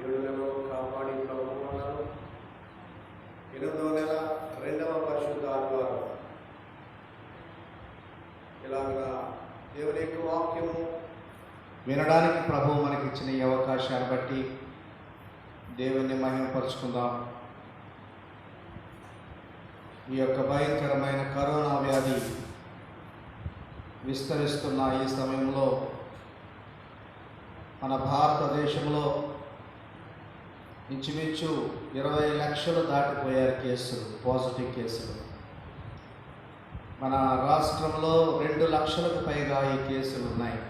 నెలలో కాపాడి ప్రభు అన్నారు. 8వ నెల 2వ పరిశుద్ధ ఆదివారం ఇలాగా దేవుని యొక్క వాక్యము వినడానికి ప్రభు మనకిచ్చిన ఈ అవకాశాన్ని బట్టి దేవుని మహిమపరుచుకుందాం. ఈ యొక్క భయంకరమైన కరోనా వ్యాధి విస్తరిస్తున్న ఈ సమయంలో మన భారతదేశంలో ఇంచుమించు 20 లక్షలు దాటిపోయారు కేసులు, పాజిటివ్ కేసులు. మన రాష్ట్రంలో 2 లక్షలకు పైగా ఈ కేసులు ఉన్నాయి.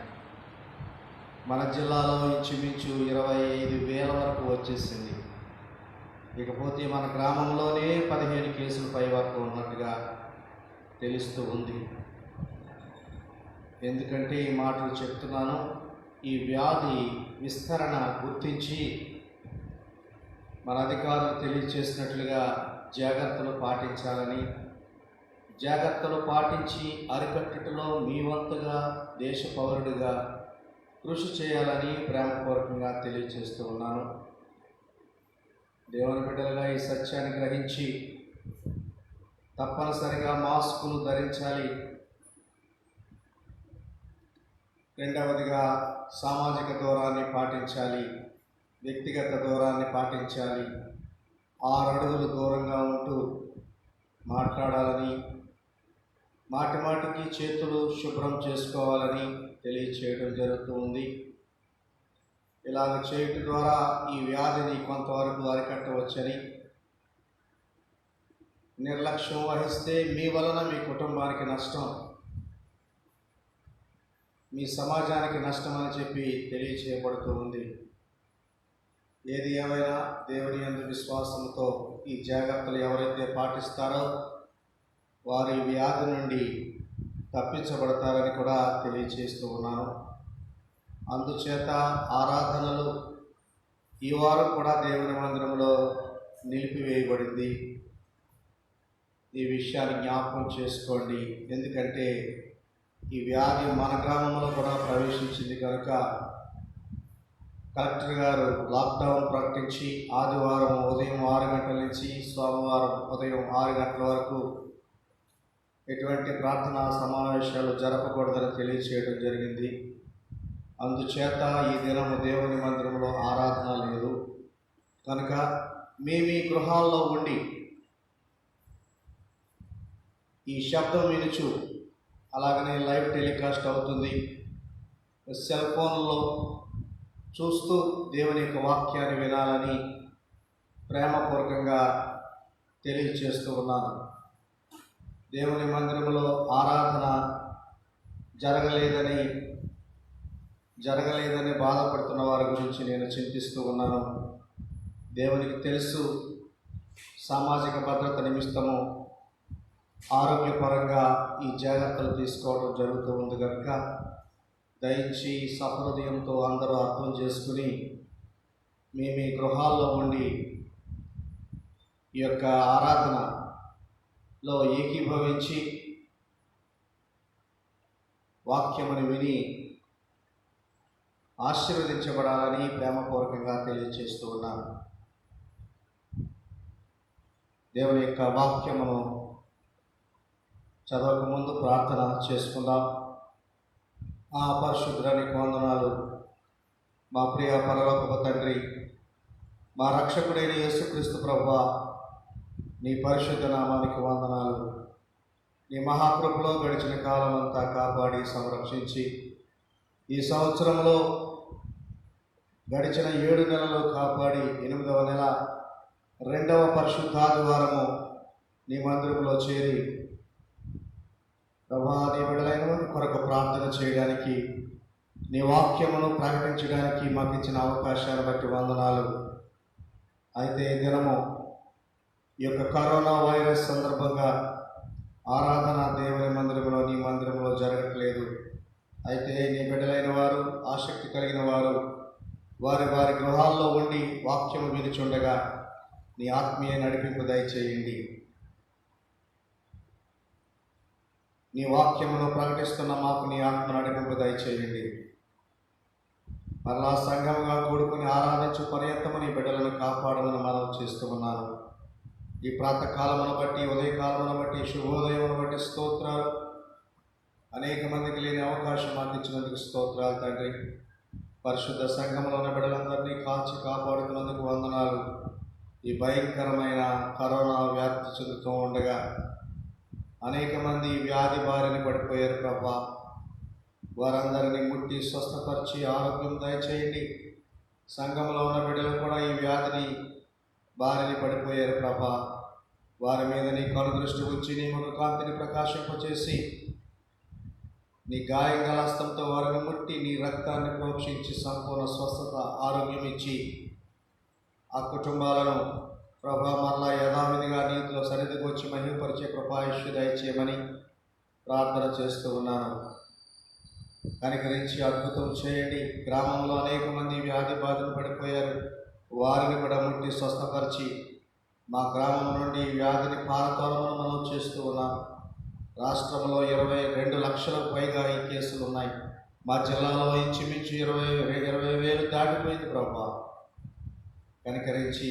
మన జిల్లాలో ఇంచుమించు 25,000 వరకు వచ్చేసింది. ఇకపోతే మన గ్రామంలోనే 15 కేసులు పై వరకు ఉన్నట్టుగా తెలుస్తూ ఉంది. ఎందుకంటే ఈ మాటలు చెప్తున్నాను, ఈ వ్యాధి విస్తరణ గుర్తించి మన అధికారులు తెలియజేసినట్లుగా జాగ్రత్తలు పాటించాలని, జాగ్రత్తలు పాటించి అరికట్టుటలో మీ వంతుగా దేశ పౌరుడిగా కృషి చేయాలని ప్రేమపూర్వకంగా తెలియజేస్తూ ఉన్నాను. దేవుని బిడ్డలుగా ఈ సత్యాన్ని గ్రహించి తప్పనిసరిగా మాస్కులు ధరించాలి. రెండవదిగా సామాజిక దూరాన్ని పాటించాలి, వ్యక్తిగత దూరాన్ని పాటించాలి. 6 అడుగులు దూరంగా ఉంటూ మాట్లాడాలని, మాటిమాటికి చేతులు శుభ్రం చేసుకోవాలని తెలియచేయడం జరుగుతూ ఉంది. ఇలాగ చేయటం ద్వారా ఈ వ్యాధిని కొంతవరకు అరికట్టవచ్చని, నిర్లక్ష్యం వహిస్తే మీ వలన మీ కుటుంబానికి నష్టం, మీ సమాజానికి నష్టం అని చెప్పి తెలియచేయబడుతూ ఉంది. ఏది ఏమైనా దేవుని యందు విశ్వాసంతో ఈ జాగ్రత్తలు ఎవరైతే పాటిస్తారో వారి వ్యాధి నుండి తప్పించబడతారని కూడా తెలియచేస్తూ ఉన్నాను. అందుచేత ఆరాధనలు ఈ వారం కూడా దేవుని మందిరంలో నిలిపివేయబడింది. ఈ విషయాన్ని జ్ఞాపకం చేసుకోండి. ఎందుకంటే ఈ వ్యాధి మన గ్రామంలో కూడా ప్రవేశించింది కనుక కలెక్టర్ గారు లాక్డౌన్ ప్రకటించి ఆదివారం ఉదయం 6 గంటల నుంచి సోమవారం ఉదయం 6 గంటల వరకు ఎటువంటి ప్రార్థనా సమావేశాలు జరపకూడదని తెలియచేయడం జరిగింది. అందుచేత ఈ దినము దేవుని మందిరంలో ఆరాధన లేదు కనుక మీ గృహాల్లో ఉండి ఈ శబ్దం వినుచు, అలాగనే లైవ్ టెలికాస్ట్ అవుతుంది, సెల్ ఫోన్లో చూస్తూ దేవుని యొక్క వాక్యాన్ని వినాలని ప్రేమపూర్వకంగా తెలియచేస్తూ ఉన్నాను. దేవుని మందిరంలో ఆరాధన జరగలేదని బాధపడుతున్న వారి గురించి నేను చింతిస్తూ ఉన్నాను. దేవునికి తెలుసు, సామాజిక భద్రత నిమిత్తము ఆరోగ్యపరంగా ఈ జాగ్రత్తలు తీసుకోవడం జరుగుతూ ఉంది కనుక దయచి సహృదయంతో అందరూ అర్థం చేసుకుని మీ గృహాల్లో ఉండి ఈ యొక్క ఆరాధనలో ఏకీభవించి వాక్యమును విని ఆశీర్వదించబడాలని ప్రేమపూర్వకంగా తెలియజేస్తూ ఉన్నాను. దేవుని యొక్క వాక్యమును చదవక ముందు ప్రార్థన చేసుకుందాం. ఆ పరిశుద్ధానికి వందనాలు. మా ప్రియ పరలోకపు తండ్రి, మా రక్షకుడైన యేసుక్రీస్తు ప్రభువా, నీ పరిశుద్ధ నామానికి వందనాలు. నీ మహాకృపలో గడిచిన కాలం అంతా కాపాడి సంరక్షించి ఈ సంవత్సరంలో గడిచిన 7 నెలలు కాపాడి 8వ నెల 2వ పరిశుద్ధాదివారము నీ మందిరంలో చేరి ప్రభా నీ బిడ్డలైన వారి కొరకు ప్రార్థన చేయడానికి, నీ వాక్యమును ప్రకటించడానికి మాకు ఇచ్చిన అవకాశాన్ని బట్టి వందనాలు. అయితే ఈ దినము ఈ యొక్క కరోనా వైరస్ సందర్భంగా ఆరాధన దేవుని మందిరంలో నీ మందిరంలో జరగట్లేదు. అయితే నీ బిడ్డలైన వారు, ఆసక్తి కలిగిన వారు వారి గృహాల్లో ఉండి వాక్యము వినిచుండగా నీ ఆత్మీయ నడిపింపు దయచేయండి. నీ వాక్యమును ప్రకటిస్తున్న మాకు నీ ఆత్మ నడిపింపు దయచేయండి. మరలా సంఘముగా కూడుకుని ఆరాధించు పర్యంతము నీ బిడ్డలను కాపాడమని మనం చేస్తూ ఉన్నాను. ఈ ప్రాతకాలమును బట్టి, ఉదయకాలమును బట్టి, శుభోదయమును బట్టి స్తోత్రాలు. అనేక మందికి లేని అవకాశం మాకు ఇచ్చినందుకు స్తోత్రాలు తండ్రి. పరిశుద్ధ సంఘంలో ఉన్న బిడ్డలందరినీ కాల్చి కాపాడుతున్నందుకు వందనాలు. ఈ భయంకరమైన కరోనా వ్యాప్తి చెందుతూ ఉండగా అనేక మంది వ్యాధి బారిన పడిపోయారు ప్రభా. వారందరినీ ముట్టి స్వస్థపరిచి ఆరోగ్యం దయచేయండి. సంఘంలో ఉన్న బిడ్డలు కూడా ఈ వ్యాధిని బారిన పడిపోయారు ప్రభా. వారి మీద నీ కను దృష్టి ఉంచి నీ ముఖ కాంతిని ప్రకాశింపచేసి నీ గాయం గల హస్తంతో వారిని ముట్టి నీ రక్తాన్ని ప్రోక్షించి సంపూర్ణ స్వస్థత ఆరోగ్యం ఇచ్చి ఆ కుటుంబాలను ప్రభా మరలా యథావిధిగా నీతిలో సన్నిధికి వచ్చి మహిమపరిచే కృపాయుష్య దయచేయమని ప్రార్థన చేస్తూ ఉన్నాను. కనికరించి అద్భుతం చేయండి. గ్రామంలో అనేక మంది వ్యాధి బాధలు పడిపోయారు. వారిని కూడా ముట్టి స్వస్థపరిచి మా గ్రామం నుండి వ్యాధిని పారతోలమని మనం చేస్తూ ఉన్నాం. రాష్ట్రంలో 22 లక్షలకు పైగా ఈ కేసులు ఉన్నాయి. మా జిల్లాలో ఇంచుమించు 20,000 దాటిపోయింది ప్రభా. కనికరించి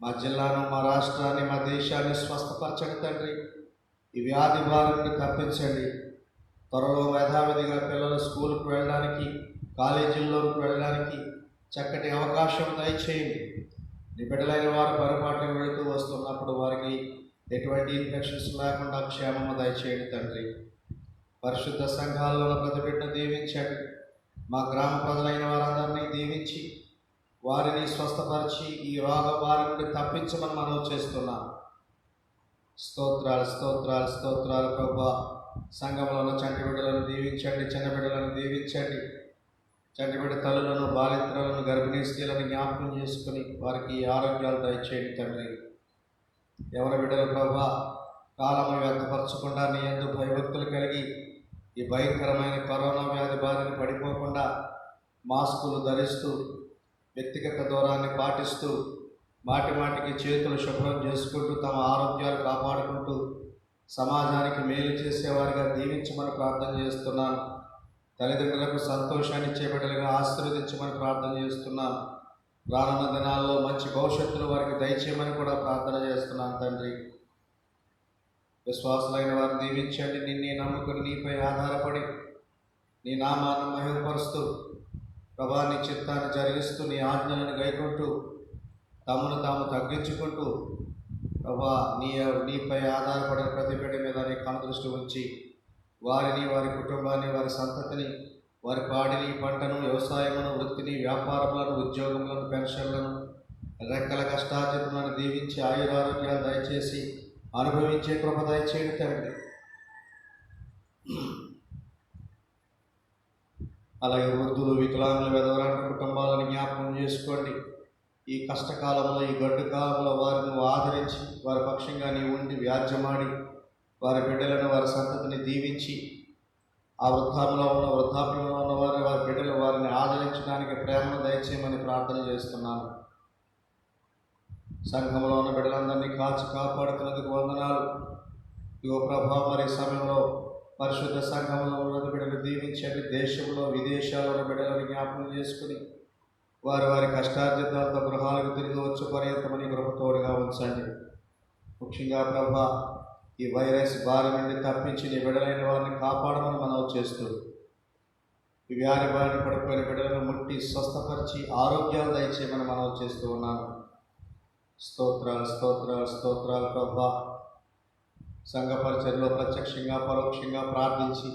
మా జిల్లాను, మా రాష్ట్రాన్ని, మా దేశాన్ని స్వస్థపరచండి తండ్రి. ఈ వ్యాధి బారి నుండి తప్పించండి. త్వరలో యథావిధిగా పిల్లలు స్కూల్కి వెళ్ళడానికి, కాలేజీల్లోకి వెళ్ళడానికి చక్కటి అవకాశం దయచేయండి. నీ బిడ్డలైన వారు పరిపాటికి వెళుతూ వస్తున్నప్పుడు వారికి ఎటువంటి ఇన్ఫెక్షన్స్ లేకుండా క్షేమము దయచేయండి తండ్రి. పరిశుద్ధ సంఘాల్లో ప్రతి బిడ్డను దీవించండి. మా గ్రామ ప్రజలైన వారందరినీ దీవించి వారిని స్వస్థపరిచి ఈ రోగ బారి నుండి తప్పించమని మనం చేస్తున్నాం. స్తోత్రాలు స్తోత్రాలు స్తోత్రాలు ప్రభా. సంఘంలో ఉన్న చంటి బిడ్డలను దీవించండి, చిన్న బిడ్డలను దీవించండి. చంటి బిడ్డ తల్లులను, బాలింతలను, గర్భిణీ స్త్రీలను జ్ఞాపకం చేసుకుని వారికి ఆరోగ్యాలు దయచేయండి తండ్రి. ఎవరి బిడ్డలు ప్రభా కాలము వ్యర్థపరచకుండా నీ యందు భయభక్తులు కలిగి ఈ భయంకరమైన కరోనా వ్యాధి బారిన పడిపోకుండా మాస్కులు ధరిస్తూ, వ్యక్తిగత దూరాన్ని పాటిస్తూ, మాటి మాటికి చేతులు శుభ్రం చేసుకుంటూ తమ ఆరోగ్యాలు కాపాడుకుంటూ సమాజానికి మేలు చేసేవారిగా దీవించమని ప్రార్థన చేస్తున్నాను. తల్లిదండ్రులకు సంతోషాన్ని చేపట్టలుగా ఆశీర్వదించమని ప్రార్థన చేస్తున్నాను. రానున్న దినాల్లో మంచి భవిష్యత్తును వారికి దయచేయమని కూడా ప్రార్థన చేస్తున్నాను తండ్రి. విశ్వాసులైన వారిని దీవించండి. నిన్నే నమ్ముకుని నీపై ఆధారపడి నీ నామాన్ని మహిమపరుస్తూ ప్రభా నీ చిత్తాన్ని జరిగిస్తూ నీ ఆజ్ఞలను గైకుంటూ తమను తాము తగ్గించుకుంటూ ప్రభా నీపై ఆధారపడిన ప్రతి బిడ్డ మీద నీ కనుదృష్టి ఉంచి వారిని, వారి కుటుంబాన్ని, వారి సంతతిని, వారి పాడిని, పంటను, వ్యవసాయమును, వృత్తిని, వ్యాపారములను, ఉద్యోగములను, పెన్షన్లను, రెక్కల కష్టార్జితములను దీవించి ఆయురారోగ్యాలు దయచేసి అనుభవించే కృప దయచేయండి తండ్రి. అలాగే వృద్ధులు, వికలాంగులు, విధవరాంటి కుటుంబాలను జ్ఞాపకం చేసుకోండి. ఈ కష్టకాలంలో, ఈ గడ్డు కాలంలో వారిని ఆదరించి వారి పక్షంగా నీ ఉండి వ్యాజ్యమాడి వారి బిడ్డలను, వారి సంతతిని దీవించి ఆ వృద్ధాప్యంలో ఉన్న వారి బిడ్డలు వారిని ఆదరించడానికి ప్రేమను దయచేయమని ప్రార్థన చేస్తున్నాను. సంఘంలో ఉన్న బిడ్డలందరినీ కాల్చి కాపాడుతున్నందుకు వందనాలు. యువ ప్రభావ మరి సమయంలో పరిశుద్ధ సంఘంలో ఉన్న బిడ్డలు దీవించండి. దేశంలో, విదేశాల్లో ఉన్న బిడ్డలను జ్ఞాపకం చేసుకుని వారి కష్టార్జితాలతో గృహాలకు తిరిగి వచ్చే పర్యంతమని కృప తోడుగా ఉంచండి. ముఖ్యంగా ప్రభా ఈ వైరస్ బారి నుండి తప్పించి నీ బిడ్డలైన వారిని కాపాడమని మనం చేస్తూ ఈ వ్యాధి బారిన పడిపోయిన బిడ్డలను ముట్టి స్వస్థపరిచి ఆరోగ్యాలు దయచేయమని మనం చేస్తూ ఉన్నాను. స్తోత్రాలు స్తోత్రాలు స్తోత్రాలు ప్రభా. సంఘ పరిచర్లో ప్రత్యక్షంగా పరోక్షంగా ప్రార్థించి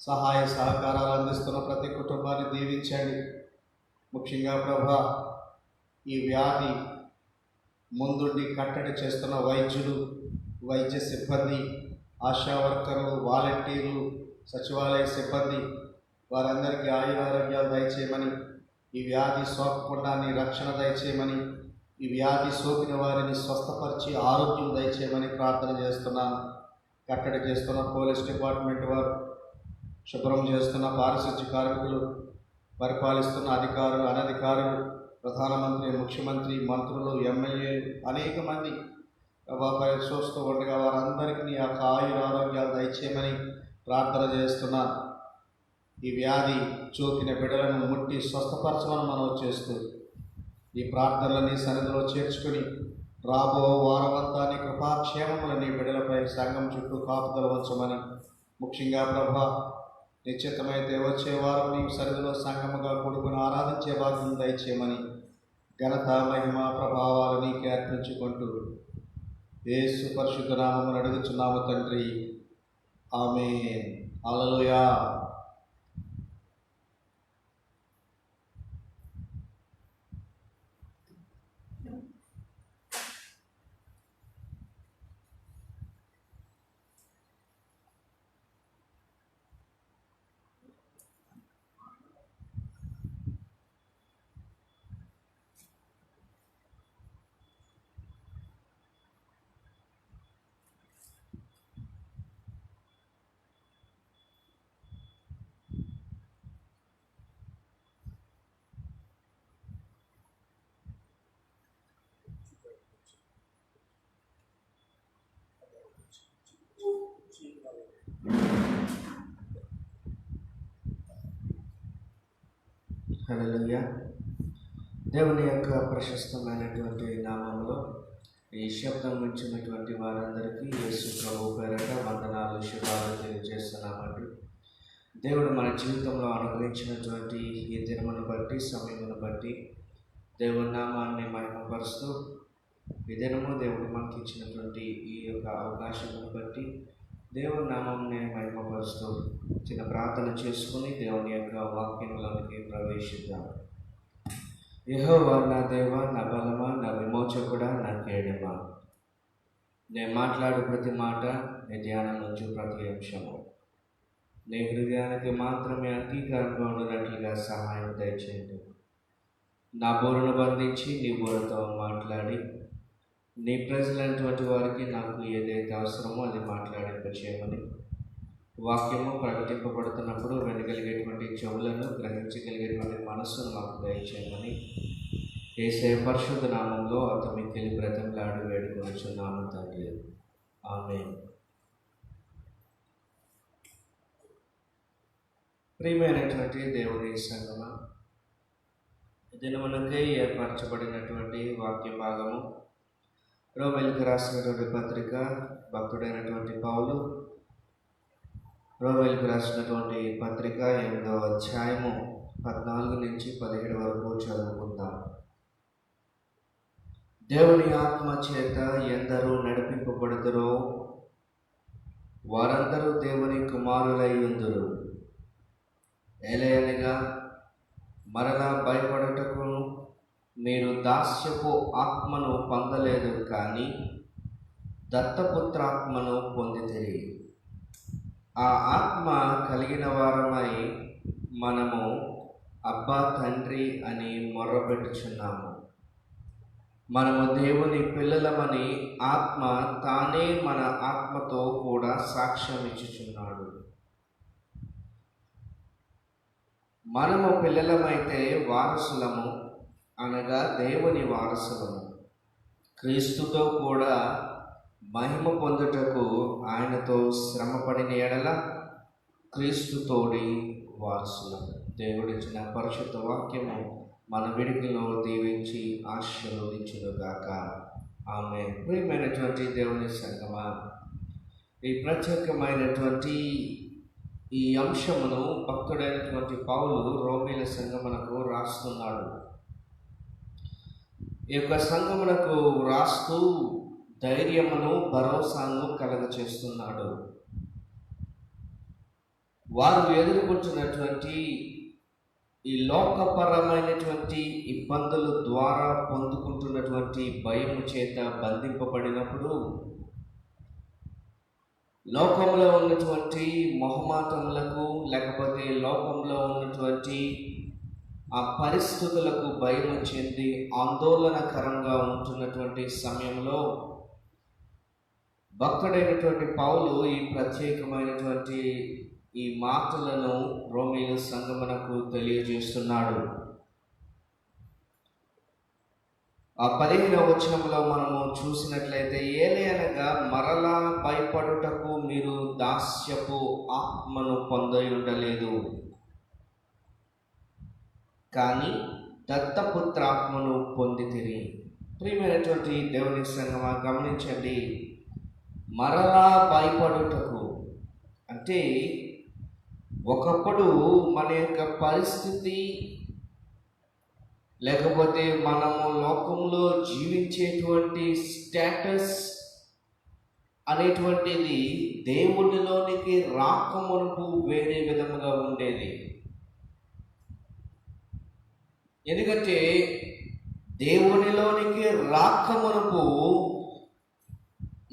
సహాయ సహకారాలు అందిస్తున్న ప్రతి కుటుంబాన్ని దీవించండి. ముఖ్యంగా ప్రభా ఈ వ్యాధి ముందుండి కట్టడి చేస్తున్న వైద్యులు, వైద్య సిబ్బంది, ఆశా వర్కర్లు, వాలంటీర్లు, సచివాలయ సిబ్బంది వారందరికీ ఆయురారోగ్యాలు దయచేయమని, ఈ వ్యాధి సోకకుండా నీ రక్షణ దయచేయమని, ఈ వ్యాధి సోకిన వారిని స్వస్థపరిచి ఆరోగ్యం దయచేయమని ప్రార్థన చేస్తున్నాను. కట్టడి చేస్తున్న పోలీస్ డిపార్ట్మెంట్ వారు, శుభ్రం చేస్తున్న పారిశుద్ధ్య కార్మికులు, పరిపాలిస్తున్న అధికారులు, అనధికారులు, ప్రధానమంత్రి, ముఖ్యమంత్రి, మంత్రులు, ఎమ్మెల్యేలు అనేక మంది ప్రభాపై చూస్తూ ఉండగా వారందరికీ నీ యొక్క ఆయుర ఆరోగ్యాలు దయచేయమని ప్రార్థన చేస్తున్నాను. ఈ వ్యాధి చోకిన బిడ్డలను ముట్టి స్వస్థపరచమని మనం చేస్తూ ఈ ప్రార్థనలని సన్నిధిలో చేర్చుకుని రాబో వారమంతా నీ కృపాక్షేమములు నీ బిడ్డలపై సంఘం చుట్టూ కాపుదల ఉంచమని, ముఖ్యంగా ప్రభా నిశ్చితమైతే వచ్చే వారం నీ సన్నిధిలో సంఘముగా కూడుకుని ఆరాధించే భాగ్యం దయచేయమని ఘనత మహిమ ప్రభావాలు నీకే అర్పించుకుంటూ యేసు పరిశుద్ధ నామమును అడుగుచున్నాము తండ్రి, ఆమేన్. హల్లెలూయా. హల్లెలూయా. దేవుని యొక్క ప్రశస్తమైనటువంటి నామంలో ఈ శబ్దం ఇచ్చినటువంటి వారందరికీ యేసు ప్రభు పేరట వందనాలు, శుభాలు తెలియజేస్తున్నామండి. దేవుడు మన జీవితంలో అనుగ్రహించినటువంటి ఈ దినమును బట్టి, సమయమును బట్టి దేవుని నామాన్ని మహిమపరుస్తూ, ఈ దినము దేవుడు మనకి ఇచ్చినటువంటి ఈ యొక్క అవకాశమును బట్టి దేవుని నామాన్ని మహిమపరుస్తూ చిన్న ప్రార్థన చేసుకుని దేవుని యొక్క వాక్యములోనికి ప్రవేశిద్దాం. యెహోవా నా దేవా, నా బలమా, నా విమోచకుడా, నా కేడమా, నేను మాట్లాడు ప్రతి మాట, నీ ధ్యానం నుంచి ప్రతి అంశము నీ హృదయానికి మాత్రమే అంగీకారంగా ఉండనట్లుగా సహాయం దయచేయండి. నా బోరును బంధించి నీ బోరుతో మాట్లాడి నీ ప్రజలైనటువంటి వారికి నాకు ఏదైతే అవసరమో అది మాట్లాడింపచేయమని, వాక్యము ప్రకటింపబడుతున్నప్పుడు వినగలిగేటువంటి చెవులను, గ్రహించగలిగేటువంటి మనస్సును మాకు దయచేయమని యేసయ్య పరిశుద్ధ నామంలో అతనికి బ్రతంలాడి వేడుకొనుచున్నాము తండ్రి, ఆమేన్. ప్రియమైనటువంటి దేవుని సంగమా, దినమునకై ఏర్పరచబడినటువంటి వాక్య భాగము రోమేలుకు రాసినటువంటి పత్రిక, భక్తుడైనటువంటి పౌలు రోమేలుకు రాసినటువంటి పత్రిక 8వ అధ్యాయము 14 నుంచి 17 వరకు చదువుకుందాం. దేవుని ఆత్మ చేత ఎందరూ నడిపింపబడుదురో వారందరూ దేవుని కుమారులై ఉందురు. ఏలయనగా మరలా భయపడుటకు మీరు దాస్యపు ఆత్మను పొందలేదు, కానీ దత్తపుత్రాత్మను పొందితిరి. ఆ ఆత్మ కలిగిన వారమై మనము అబ్బా తండ్రి అని మొర్రపెట్టుచున్నాము. మనము దేవుని పిల్లలమని ఆత్మ తానే మన ఆత్మతో కూడా సాక్ష్యం ఇచ్చుచున్నాడు. మనము పిల్లలమైతే వారసులము, అనగా దేవుని వారసులము, క్రీస్తుతో కూడా మహిమ పొందుటకు ఆయనతో శ్రమపడిన ఎడల క్రీస్తుతోడి వారసులము. దేవుడిచ్చిన పరిశుద్ధ వాక్యము మన విడికిలో దీవించి ఆశీర్వదించునుగాక, ఆమేన్. ప్రియమైనటువంటి దేవుని సంగమా, ఈ ప్రత్యేకమైనటువంటి ఈ అంశమును భక్తుడైనటువంటి పౌలు రోమీల సంఘమునకు రాస్తున్నాడు. ఈ యొక్క సంఘమునకు రాస్తూ ధైర్యమును, భరోసాను కలగచేస్తున్నాడు. వారు ఎదుర్కొంటున్నటువంటి ఈ లోకపరమైనటువంటి ఇబ్బందుల ద్వారా పొందుకుంటున్నటువంటి భయము చేత బంధింపబడినప్పుడు, లోకంలో ఉన్నటువంటి మొహమాటములకు, లేకపోతే లోకంలో ఉన్నటువంటి ఆ పరిస్థితులకు భయము చెంది ఆందోళనకరంగా ఉంటున్నటువంటి సమయంలో భక్తుడైనటువంటి పౌలు ఈ ప్రత్యేకమైనటువంటి ఈ మాటలను రోమీల సంఘమునకు తెలియజేస్తున్నాడు. ఆ 15వ వచనంలో మనము చూసినట్లయితే, ఏలయనగా మరలా భయపడుటకు మీరు దాస్యపు ఆత్మను పొంది ఉండలేదు. కానీ దత్తపుత్రాత్మను పొందితిరి. ప్రియమైనటువంటి దేవుని సంగమా, గమనించండి. మరలా భయపడుటకు అంటే ఒకప్పుడు మన యొక్క పరిస్థితి, లేకపోతే మనము లోకంలో జీవించేటువంటి స్టేటస్ అనేటువంటిది దేవునిలోనికి రాకమునుపు వేరే విధముగా ఉండేది. ఎందుకంటే దేవునిలోనికి రాకమునుపు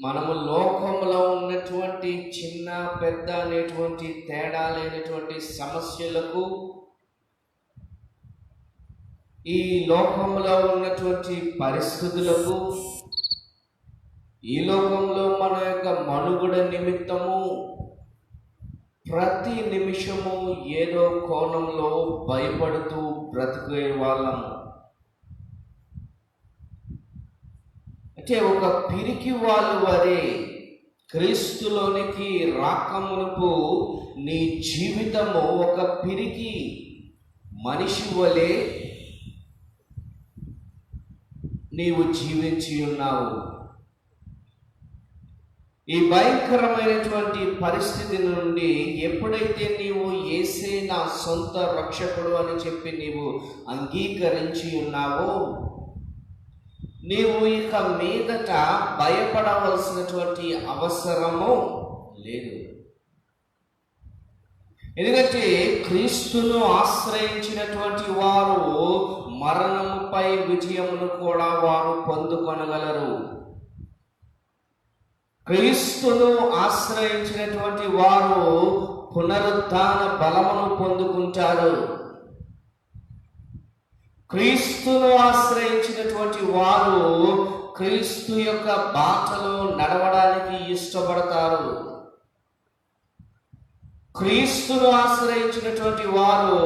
మనము లోకంలో ఉన్నటువంటి చిన్న పెద్ద అనేటువంటి తేడా లేనటువంటి సమస్యలకు, ఈ లోకంలో ఉన్నటువంటి పరిస్థితులకు, ఈ లోకంలో మన యొక్క మనుగడ నిమిత్తము ప్రతి నిమిషము ఏదో కోణంలో భయపడుతూ బ్రతికే వాళ్ళము. అంటే ఒక పిరికి వాళ్ళు వరే క్రీస్తులోనికి రాకమునుపు నీ జీవితము ఒక పిరికి మనిషి వలె నీవు జీవించి ఉన్నావు. ఈ భయంకరమైనటువంటి పరిస్థితి నుండి ఎప్పుడైతే నీవు యేసే నా సొంత రక్షకుడు అని చెప్పి నీవు అంగీకరించి ఉన్నావో, నీవు ఇక మీదట భయపడవలసినటువంటి అవసరము లేదు. ఎందుకంటే క్రీస్తును ఆశ్రయించినటువంటి వారు మరణముపై విజయమును కూడా వారు పొందుకొనగలరు. క్రీస్తును ఆశ్రయించినటువంటి వారు పునరుత్థాన బలమును పొందుకుంటారు. క్రీస్తును ఆశ్రయించినటువంటి వారు క్రీస్తు యొక్క బాటలో నడవడానికి ఇష్టపడతారు. క్రీస్తును ఆశ్రయించినటువంటి వారు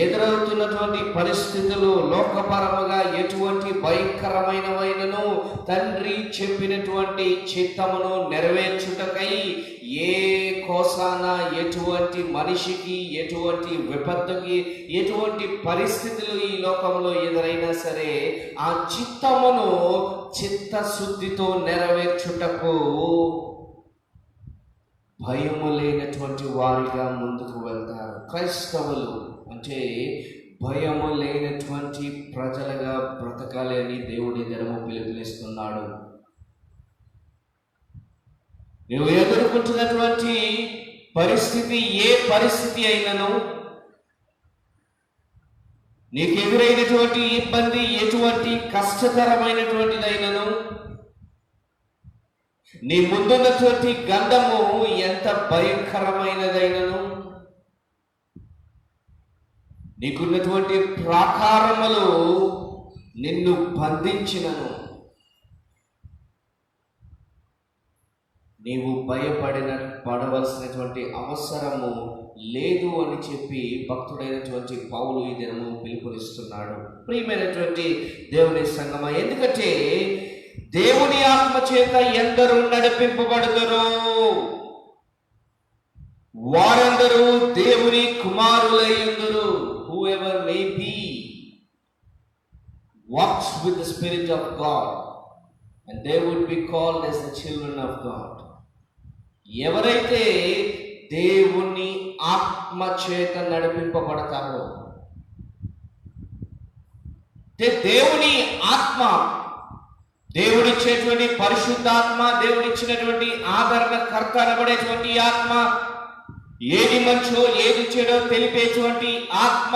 ఎదురవుతున్నటువంటి పరిస్థితులు లోకపరముగా ఎటువంటి భయంకరమైనవైనను తండ్రి చెప్పినటువంటి చిత్తమును నెరవేర్చుటకై ఏ కోసాన ఎటువంటి మనిషికి, ఎటువంటి విపత్తుకి, ఎటువంటి పరిస్థితులు ఈ లోకంలో ఎదురైనా సరే ఆ చిత్తమును చిత్తశుద్ధితో నెరవేర్చుటకు భయము లేనటువంటి వారిగా ముందుకు వెళ్తారు. క్రైస్తవులు అంటే భయము లేనటువంటి ప్రజలుగా బ్రతకాలి అని దేవుడి దినము పిలుపునిస్తున్నాడు. నువ్వు ఎదుర్కొంటున్నటువంటి పరిస్థితి ఏ పరిస్థితి అయినను, నీకు ఎదురైనటువంటి ఇబ్బంది ఎటువంటి కష్టతరమైనటువంటిదైనను, నీ ముందున్నటువంటి గంధము ఎంత భయంకరమైనదైనను, నీకున్నటువంటి ప్రాకారములు నిన్ను బంధించినను, నీవు పడవలసినటువంటి అవసరము లేదు అని చెప్పి భక్తుడైనటువంటి పౌలు ఈ దినము పిలుపునిస్తున్నాడు. ప్రియమైనటువంటి దేవుని సంగమా, ఎందుకంటే దేవుని ఆత్మ చేత ఎందరూ నడిపింపబడుదురో వారందరూ దేవుని కుమారులైయుందురు. Whoever may be walks with the Spirit of God, and they would be called as the children of God. ఎవరైతే దేవుని ఆత్మ చేత నడిపింపబడతారో, దేవుని ఆత్మ, దేవుడిచ్చేటువంటి పరిశుద్ధాత్మ, దేవుడిచ్చినటువంటి ఆదరణకర్త అనబడేటువంటి ఆత్మ, ఏది మంచో ఏది చెడో తెలిపేటువంటి ఆత్మ,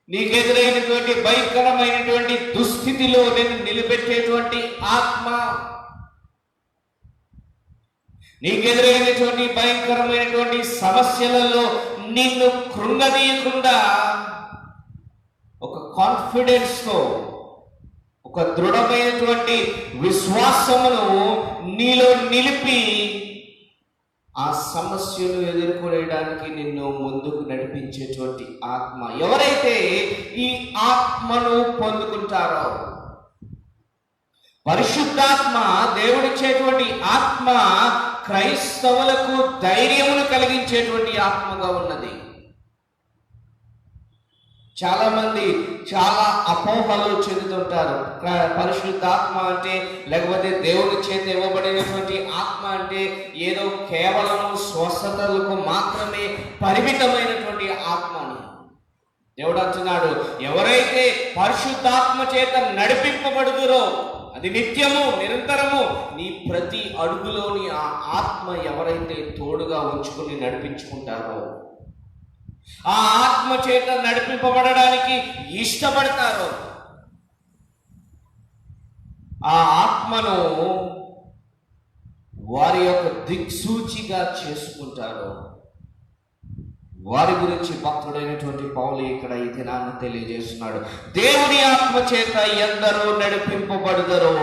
నీకెదురైనటువంటి భయంకరమైనటువంటి దుస్థితిలో నేను నిలబెట్టేటువంటి ఆత్మ, నీకెదురైనటువంటి భయంకరమైనటువంటి సమస్యలలో నిన్ను కృంగదీయకుండా ఒక కాన్ఫిడెన్స్తో, ఒక దృఢమైనటువంటి విశ్వాసమును నీలో నిలిపి ఆ సమస్యను ఎదుర్కొనేయడానికి నిన్ను ముందుకు నడిపించేటువంటి ఆత్మ. ఎవరైతే ఈ ఆత్మను పొందుకుంటారో, పరిశుద్ధాత్మ, దేవుడిచ్చేటువంటి ఆత్మ క్రైస్తవులకు ధైర్యమును కలిగించేటువంటి ఆత్మగా ఉన్నది. చాలా మంది చాలా అపోహలు చెందుతుంటారు. పరిశుద్ధాత్మ అంటే, లేకపోతే దేవుని చేత ఇవ్వబడినటువంటి ఆత్మ అంటే ఏదో కేవలం స్వస్థతలకు మాత్రమే పరిమితమైనటువంటి ఆత్మ అని. దేవుడు అంటున్నాడు, ఎవరైతే పరిశుద్ధాత్మ చేత నడిపింపబడుదురో, అది నిత్యము నిరంతరము నీ ప్రతి అడుగులోని ఆ ఆత్మ ఎవరైతే తోడుగా ఉంచుకుని నడిపించుకుంటారో, ఆ ఆత్మ చేత నడిపింపబడడానికి ఇష్టపడతారో, ఆ ఆత్మను వారి యొక్క దిక్సూచిగా చేసుకుంటారో, వారి గురించి భక్తుడైనటువంటి పౌలు ఇక్కడ ఈ దినాన్ని తెలియజేస్తున్నాడు. దేవుని ఆత్మ చేత ఎందరూ నడిపింపబడుదరో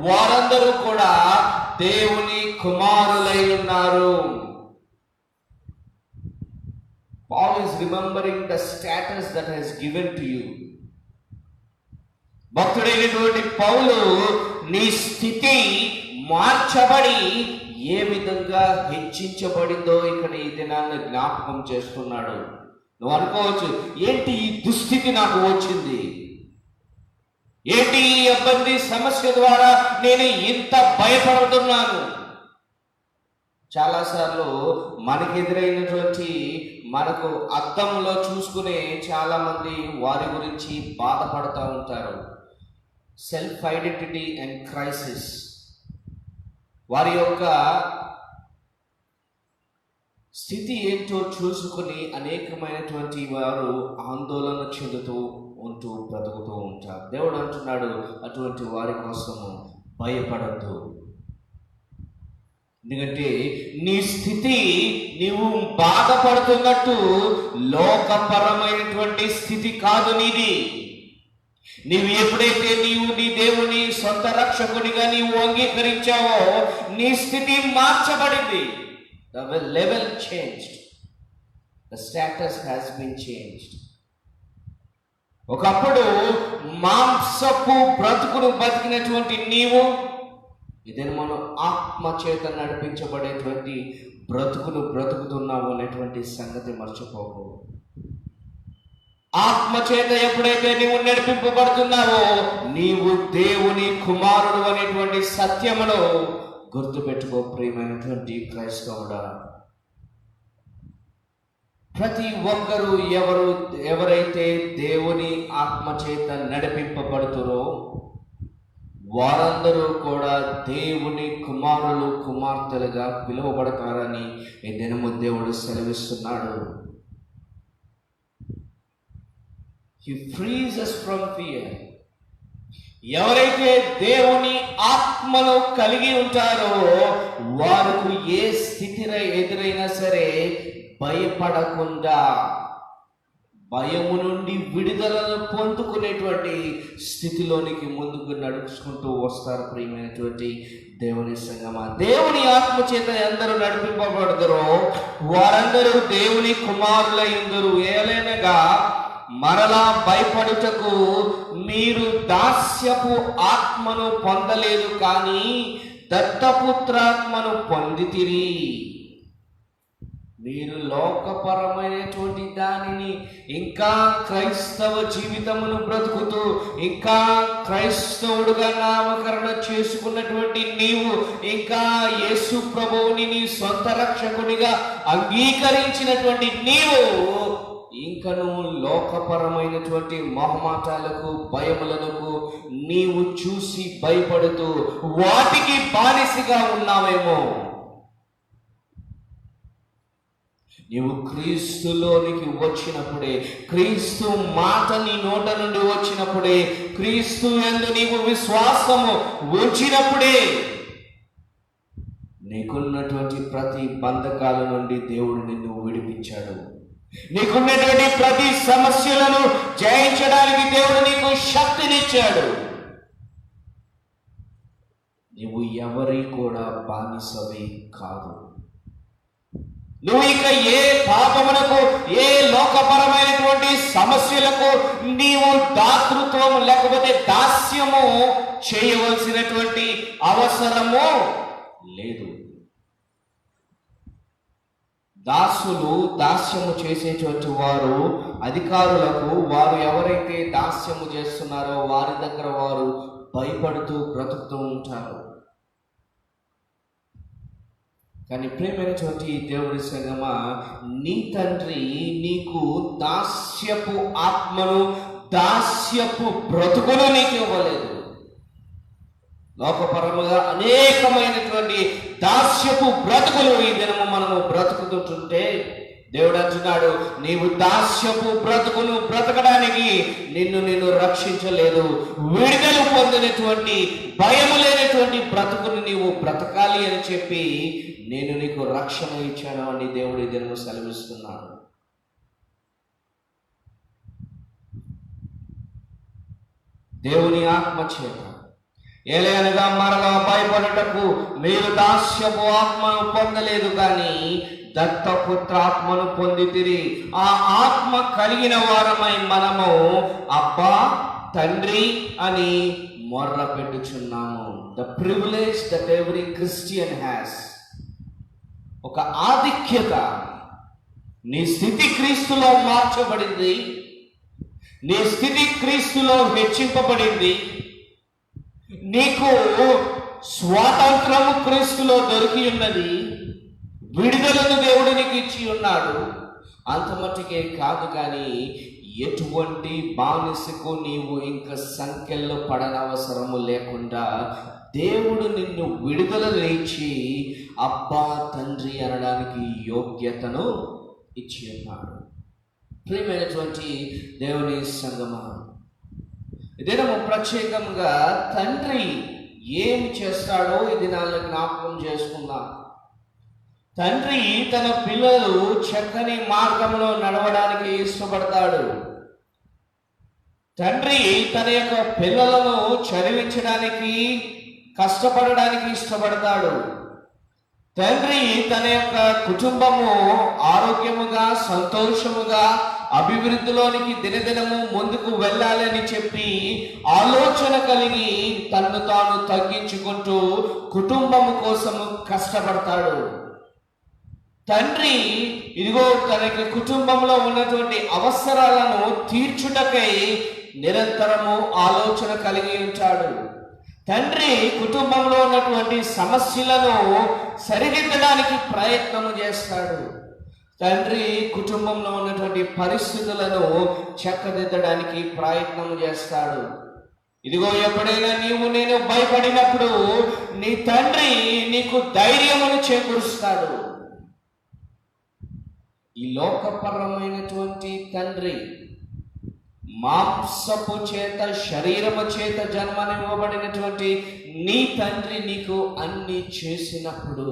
వారందరూ కూడా దేవుని కుమారులై ఉన్నారు. Paul is remembering the status that has given to you. భక్తుడైనటువంటి పౌలు నీ స్థితి మార్చబడి ఏ విధంగా హెచ్చించబడిందో ఇక్కడ ఈ దినాన్ని జ్ఞాపకం చేస్తున్నాడు. నువ్వు అనుకోవచ్చు, ఏంటి ఈ దుస్థితి నాకు వచ్చింది, ఏంటి ఈ ఇబ్బంది సమస్య ద్వారా నేను ఇంత భయపడుతున్నాను. చాలాసార్లు మనకు ఎదురైనటువంటి మనకు అద్దంలో చూసుకునే చాలా మంది వారి గురించి బాధపడుతూ ఉంటారు. సెల్ఫ్ ఐడెంటిటీ అండ్ క్రైసిస్, వారి యొక్క స్థితి ఏంటో చూసుకుని అనేకమైనటువంటి వారు ఆందోళన చెందుతూ ఉంటూ బ్రతుకుతూ ఉంటారు. దేవుడు అంటున్నాడు, అటువంటి వారి కోసము భయపడద్దు. ఎందుకంటే నీ స్థితి నీవు బాధపడుతున్నట్టు లోకపరమైనటువంటి స్థితి కాదు నీది. నీవు ఎప్పుడైతే నీవు నీ దేవుని సొంత రక్షకుడిగా నీవు అంగీకరించావో నీ స్థితి మార్చబడింది. The level changed. The status has been changed. ఒకప్పుడు మాంసపు బ్రతుకును బతికినటువంటి నీవు ఇదే మనం ఆత్మ చేత నడిపించబడేటువంటి బ్రతుకును బ్రతుకుతున్నావు అనేటువంటి సంగతి మర్చిపోకు. ఆత్మ చేత ఎప్పుడైతే నీవు నడిపింపబడుతున్నావో నీవు దేవుని కుమారుడు అనేటువంటి సత్యమును గుర్తుపెట్టుకో ప్రియమైనటువంటి క్రైస్తవుడా. ప్రతి ఒక్కరూ ఎవరైతే దేవుని ఆత్మ చేత నడిపింపబడుతురో వారందరూ కూడా దేవుని కుమారులు కుమార్తెలుగా పిలువబడతారని ఈ దినము దేవుడు సెలవిస్తున్నాడు. He frees us from fear. ఎవరైతే దేవుని ఆత్మను కలిగి ఉంటారో వారికి ఏ స్థితిలో ఎదురైనా సరే భయపడకుండా భయము నుండి విడుదలను పొందుకునేటువంటి స్థితిలోనికి ముందుకు నడుచుకుంటూ వస్తారు. ప్రియమైనటువంటి దేవుని సంగమా, దేవుని ఆత్మ చేత ఎందరూ నడిపింపబడతారో వారందరూ దేవుని కుమారులై ఉందరు. ఏలైనగా మరలా భయపడుటకు మీరు దాస్యపు ఆత్మను పొందలేదు, కానీ దత్తపుత్రాత్మను పొందితిరి. మీరు లోకపరమైనటువంటి దానిని ఇంకా క్రైస్తవ జీవితమును బ్రతుకుతూ ఇంకా క్రైస్తవుడుగా నామకరణ చేసుకున్నటువంటి నీవు ఇంకా యేసు ప్రభువుని నీ సొంత రక్షకునిగా అంగీకరించినటువంటి నీవు ఇంకను లోకపరమైనటువంటి మొహమాటాలకు భయములకు నీవు చూసి భయపడుతూ వాటికి బానిసగా ఉన్నావేమో. నీవు క్రీస్తులోనికి వచ్చినప్పుడే, క్రీస్తు మాట నీ నోట నుండి వచ్చినప్పుడే, క్రీస్తు యందు నీవు విశ్వాసము ఉంచినప్పుడే నీకున్నటువంటి ప్రతి బంధకాల నుండి దేవుడు నిన్ను విడిపించాడు. నీకున్నటువంటి ప్రతి సమస్యలను జయించడానికి దేవుడు నీకు శక్తినిచ్చాడు. నీవు ఎవరి కూడా బానిసవి కాదు. నువ్వు ఇక ఏ పాపమునకు ఏ లోకపరమైనటువంటి సమస్యలకు నీవు దాతృత్వం లేకపోతే దాస్యము చేయవలసినటువంటి అవసరము లేదు. దాసులు దాస్యము చేసేటువంటి వారు అధికారులకు, వారు ఎవరైతే దాస్యము చేస్తున్నారో వారి దగ్గర వారు భయపడుతూ బ్రతుకుతూ ఉంటారు. కానీ ప్రియమైనటువంటి దేవుడి సంగమా, నీ తండ్రి నీకు దాస్యపు ఆత్మను, దాస్యపు బ్రతుకును నీకు ఇవ్వలేదు. లోకపరముగా అనేకమైనటువంటి దాస్యపు బ్రతుకులు ఈ దినము మనము బ్రతుకుతుంటే దేవుడు అంటున్నాడు, నీవు దాస్యపు బ్రతుకును బ్రతకడానికి నిన్ను రక్షించలేదు. విడుదల పొందినటువంటి, భయము లేనటువంటి బ్రతుకును నీవు బ్రతకాలి అని చెప్పి నేను నీకు రక్షణ ఇచ్చాను అని దేవుడు ఈ దినము సెలవిస్తున్నాడు. దేవుని ఆత్మ చేత ఏలయనగా మరలా భయపడుటకు మీరు దాస్యపు ఆత్మను పొందలేదు, కానీ దత్తపుత్రాత్మను పొందితిరి. ఆ ఆత్మ కలిగిన వారమై మనము అబ్బా తండ్రి అని మొర్ర పెట్టుచున్నాము. The privilege that every Christian has. ఒక ఆధిక్యత. నీ స్థితి క్రీస్తులో మార్చబడింది, నీ స్థితి క్రీస్తులో హెచ్చింపబడింది, నీకు స్వాతంత్రము క్రీస్తులో దొరికి ఉన్నది, విడుదలను దేవుడు నీకు ఇచ్చి ఉన్నాడు. అంత మట్టుకే కాదు, కానీ ఎటువంటి బానిసకు నీవు ఇంకా సంఖ్యల్లో పడనవసరము లేకుండా దేవుడు నిన్ను విడుదల ఇచ్చి అబ్బా తండ్రి అనడానికి యోగ్యతను ఇచ్చి ఉన్నాడు. ప్రియమైనటువంటి దేవుని సంగమా, దినము ప్రత్యేకంగా తండ్రి ఏమి చేస్తాడో ఈ దినాలను జ్ఞాపకం చేసుకుందాం. తండ్రి తన పిల్లలు చక్కని మార్గంలో నడవడానికి ఇష్టపడతాడు. తండ్రి తన యొక్క పిల్లలను చదివించడానికి కష్టపడడానికి ఇష్టపడతాడు. తండ్రి తన యొక్క కుటుంబము ఆరోగ్యముగా, సంతోషముగా, అభివృద్ధిలోనికి దినదినము ముందుకు వెళ్ళాలని చెప్పి ఆలోచన కలిగి తన్ను తాను తగ్గించుకుంటూ కుటుంబము కోసము కష్టపడతాడు. తండ్రి ఇదిగో తనకి కుటుంబంలో ఉన్నటువంటి అవసరాలను తీర్చుటకై నిరంతరము ఆలోచన కలిగి ఉంటాడు. తండ్రి కుటుంబంలో ఉన్నటువంటి సమస్యలను సరిదిద్దడానికి ప్రయత్నము చేస్తాడు. తండ్రి కుటుంబంలో ఉన్నటువంటి పరిస్థితులను చక్కదిద్దడానికి ప్రయత్నము చేస్తాడు. ఇదిగో ఎప్పుడైనా నేను భయపడినప్పుడు నీ తండ్రి నీకు ధైర్యమును చేకూరుస్తాడు. ఈ లోకపరమైనటువంటి తండ్రి, మాంసపు చేత, శరీరము చేత జన్మనివ్వబడినటువంటి నీ తండ్రి నీకు అన్ని చేసినప్పుడు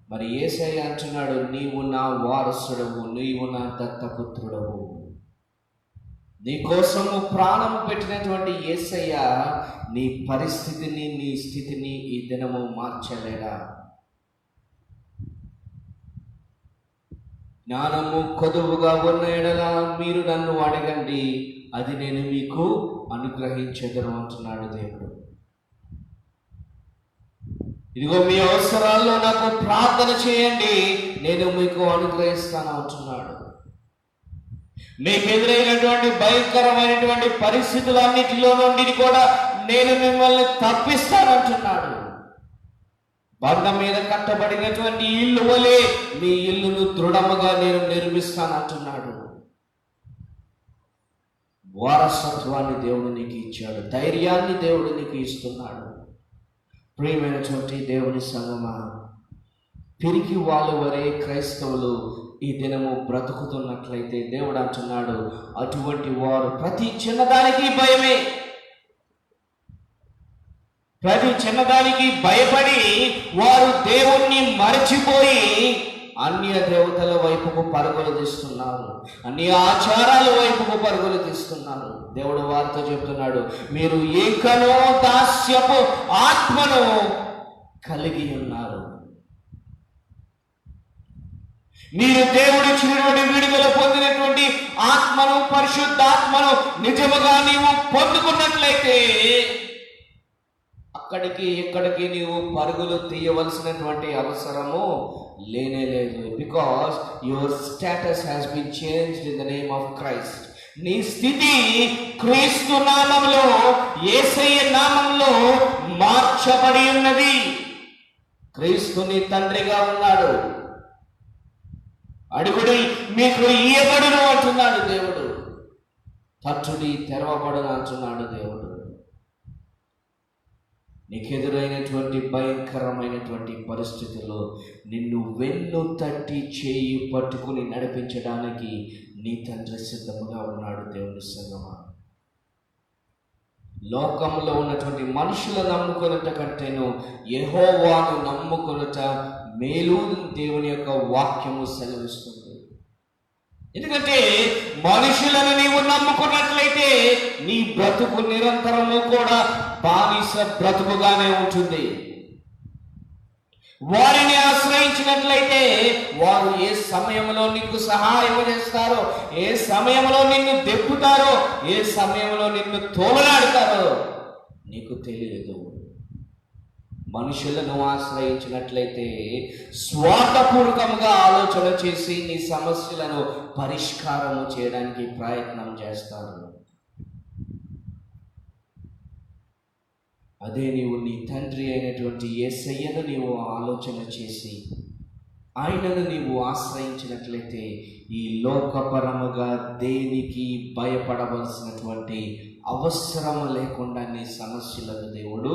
మరి యేసయ్య అంటున్నాడు, నీవు నా వారసుడవు, నీవు నా దత్తపుత్రుడవు. నీ కోసము ప్రాణం పెట్టినటువంటి యేసయ్య నీ పరిస్థితిని, నీ స్థితిని ఈ దినము మార్చలేడా? జ్ఞానము కొదువుగా ఉన్న ఎడల మీరు నన్ను అడగండి, అది నేను మీకు అనుగ్రహించెదను అంటున్నాడు దేవుడు. ఇదిగో మీ అవసరాల్లో నాకు ప్రార్థన చేయండి, నేను మీకు అనుగ్రహిస్తాను అంటున్నాడు. మీకు ఎదురైనటువంటి భయంకరమైనటువంటి పరిస్థితులన్నిటిలో నుండి కూడా నేను మిమ్మల్ని తప్పిస్తానంటున్నాడు. బండ మీద కట్టబడినటువంటి ఇల్లు వలె మీ ఇల్లును దృఢముగా నేను నిర్మిస్తానంటున్నాడు. వారసత్వాన్ని దేవుడు నీకు ఇచ్చాడు, ధైర్యాన్ని దేవుడు నీకు ఇస్తున్నాడు. ప్రియమైనటువంటి దేవుని సంగమా, పిరికి వాళ్ళు వరే క్రైస్తవులు ఈ దినము బ్రతుకుతున్నట్లయితే దేవుడు అంటున్నాడు, అటువంటి వారు ప్రతి చిన్నదానికి భయమే, ప్రతి చిన్నదానికి భయపడి వారు దేవుణ్ణి మరచిపోయి అన్య దేవతల వైపుకు పరుగులు తీస్తున్నారు, అన్య ఆచారాల వైపుకు పరుగులు తీస్తున్నారు. దేవుడు వారితో చెప్తున్నాడు, మీరు ఏకనో దాస్యపు ఆత్మను కలిగి ఉన్నారు. మీరు దేవుడిచ్చినటువంటి విడుదల పొందినటువంటి ఆత్మను, పరిశుద్ధాత్మను నిజముగా నీవు పొందుకున్నట్లయితే అక్కడికి ఇక్కడికి నీవు పరుగులు తీయవలసినటువంటి అవసరము లేనే లేదు. Because your status has been changed in the name of Christ. నీ స్థితి క్రీస్తు నామములో, యేసయ్య నామములో మార్చబడి ఉన్నది. క్రీస్తు నీ తండ్రిగా ఉన్నాడు. అడుగుడి మీకు ఇయ్యబడును అంటున్నాడు దేవుడు. తట్టుడి తెరవబడును అంటున్నాడు దేవుడు. నీకెదురైనటువంటి భయంకరమైనటువంటి పరిస్థితుల్లో నిన్ను వెన్ను తట్టి చేయి పట్టుకుని నడిపించడానికి నీ తండ్రి సిద్ధముగా ఉన్నాడు. దేవుని సంగమా, లోకంలో ఉన్నటువంటి మనుషులు నమ్ముకొనుట కంటేను యెహోవాను నమ్ముకొనుట మేలు దేవుని యొక్క వాక్యము సెలవిస్తుంది. ఎందుకంటే మనుషులను నీవు నమ్ముకున్నట్లయితే నీ బ్రతుకు నిరంతరము కూడా బానిస బ్రతుకుగానే ఉంటుంది. వారిని ఆశ్రయించినట్లయితే వారు ఏ సమయంలో నీకు సహాయం చేస్తారో, ఏ సమయంలో నిన్ను దెప్పుతారో, ఏ సమయంలో నిన్ను తోలనాడుతారో నీకు తెలియదు. మనుషులను ఆశ్రయించినట్లయితే స్వార్థపూర్వకంగా ఆలోచన చేసి నీ సమస్యలను పరిష్కారము చేయడానికి ప్రయత్నం చేస్తారు. అదే నీవు నీ తండ్రి అయినటువంటి యేసయ్యను నీవు ఆలోచన చేసి ఆయనను నీవు ఆశ్రయించినట్లయితే ఈ లోకపరముగా దేనికి భయపడవలసినటువంటి అవసరము లేకుండా నీ సమస్యలను దేవుడు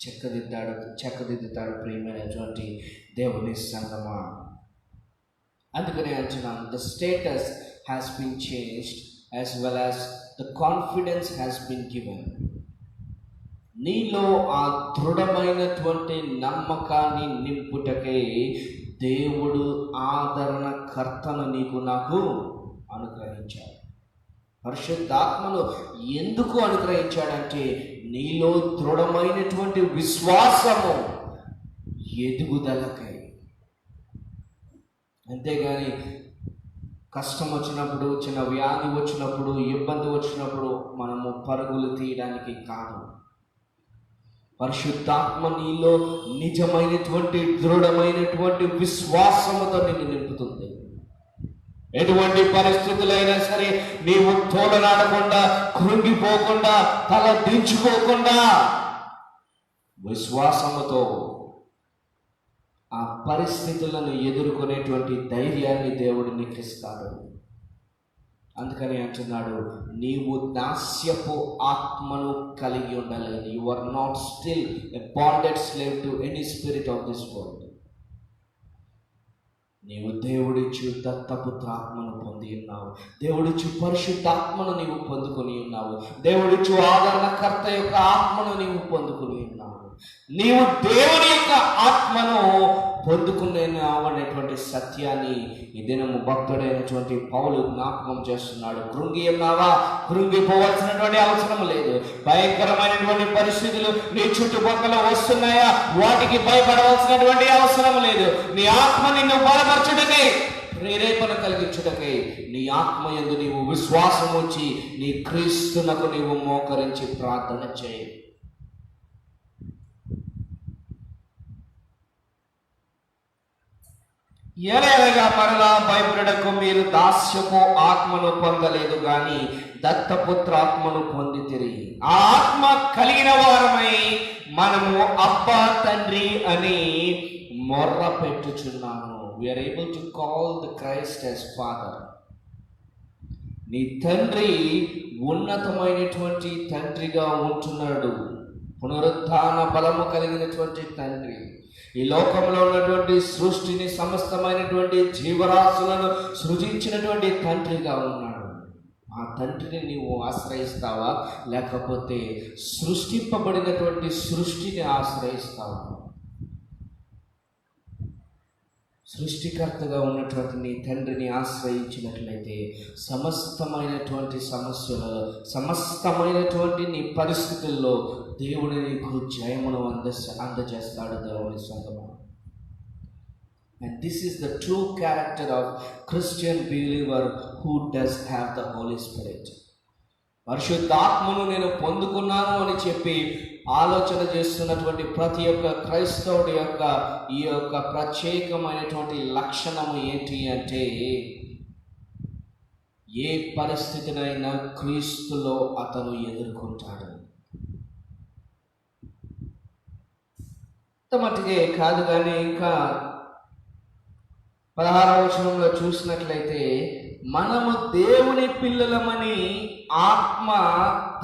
చక్కదిద్దుతాడు. ప్రియమైనటువంటి దేవుని సంగమా, అందుకనే అంటున్నాను, the status has been changed as well as the confidence has been given. నీలో ఆ దృఢమైనటువంటి నమ్మకాన్ని నింపుటకై దేవుడు ఆదరణకర్తను నీకు నాకు అనుగ్రహించాడు. పరిశుద్ధాత్మను ఎందుకు అనుగ్రహించాడంటే నీలో దృఢమైనటువంటి విశ్వాసము ఎదుగుదలకై. అంతేగాని కష్టం వచ్చినప్పుడు, చిన్న వ్యాధి వచ్చినప్పుడు, ఇబ్బంది వచ్చినప్పుడు మనము పరుగులు తీయడానికి కాదు. పరిశుద్ధాత్మ నీలో నిజమైనటువంటి దృఢమైనటువంటి విశ్వాసముతో నిన్ను నింపుతుంది. ఎటువంటి పరిస్థితులైనా సరే నీవు తోలనాడకుండా, కృంగిపోకుండా, తల దించుకోకుండా విశ్వాసముతో ఆ పరిస్థితులను ఎదుర్కొనేటువంటి ధైర్యాన్ని దేవుడు నీకు ఇస్తాడు. అందుకని అంటున్నాడు, నీవు దాస్యపు ఆత్మను కలిగి ఉండాలి. You are not still a bonded slave to any spirit of this world. నీవు దేవుడిచ్చు దత్తపుత్ర ఆత్మను పొంది ఉన్నావు. దేవుడిచ్చు పరిశుద్ధాత్మను నీవు పొందుకొని ఉన్నావు. దేవుడిచ్చు ఆదరణకర్త యొక్క ఆత్మను నీవు పొందుకొని ఉన్నావు. నీవు దేవుని యొక్క ఆత్మను పొందుకున్నావు అనేటువంటి సత్యాన్ని ఈ దినము భక్తుడైనటువంటి పౌలు జ్ఞాపకం చేస్తున్నాడు. కృంగి ఉన్నావా? కృంగిపోవాల్సినటువంటి అవసరం లేదు. భయంకరమైనటువంటి పరిస్థితులు నీ చుట్టుపక్కల వస్తున్నాయా? వాటికి భయపడవలసినటువంటి అవసరం లేదు. నీ ఆత్మ నిన్ను బలపరచుటకై, ప్రేరేపణ కలిగించుటకై నీ ఆత్మ యందు నీవు విశ్వాసం ఉంచి నీ క్రీస్తునకు నీవు మోకరించి ప్రార్థన చేయి. ఎలాగా మరలా భయపడకు, మీరు దాస్యపు ఆత్మను పొందలేదు కానీ దత్తపుత్ర ఆత్మను పొందితిరి. ఆ ఆత్మ కలిగిన వారమై మనము అబ్బా తండ్రి అని మొర్ర పెట్టుచున్నాము. We are able to call the Christ as Father. నీ తండ్రి ఉన్నతమైనటువంటి తండ్రిగా ఉంటున్నాడు. పునరుత్థాన బలము కలిగినటువంటి తండ్రి. ఈ లోకంలో ఉన్నటువంటి సృష్టిని, సమస్తమైనటువంటి జీవరాశులను సృజించినటువంటి తండ్రిగా ఉన్నాడు. ఆ తండ్రిని నీవు ఆశ్రయిస్తావా, లేకపోతే సృష్టింపబడినటువంటి సృష్టిని ఆశ్రయిస్తావా? సృష్టికర్తగా ఉన్నటువంటి నీ తండ్రిని ఆశ్రయించినట్లయితే సమస్తమైనటువంటి సమస్యలలో, సమస్తమైనటువంటి నీ పరిస్థితుల్లో దేవుడు నీకు జయమును అందజేస్తాడు. దేవుని సంగమా, and this is the true character of Christian believer who does have the Holy Spirit. పరిశుద్ధాత్మను నేను పొందుకున్నాను అని చెప్పి ఆలోచన చేస్తున్నటువంటి ప్రతి ఒక్క క్రైస్తవుడి యొక్క ఈ యొక్క ప్రత్యేకమైనటువంటి లక్షణము ఏంటి అంటే, ఏ పరిస్థితినైనా క్రీస్తులో అతను ఎదుర్కొంటాడు. మట్టుకే కాదు కానీ ఇంకా 16వ వచనంలో చూసినట్లయితే, మనము దేవుని పిల్లలమని ఆత్మ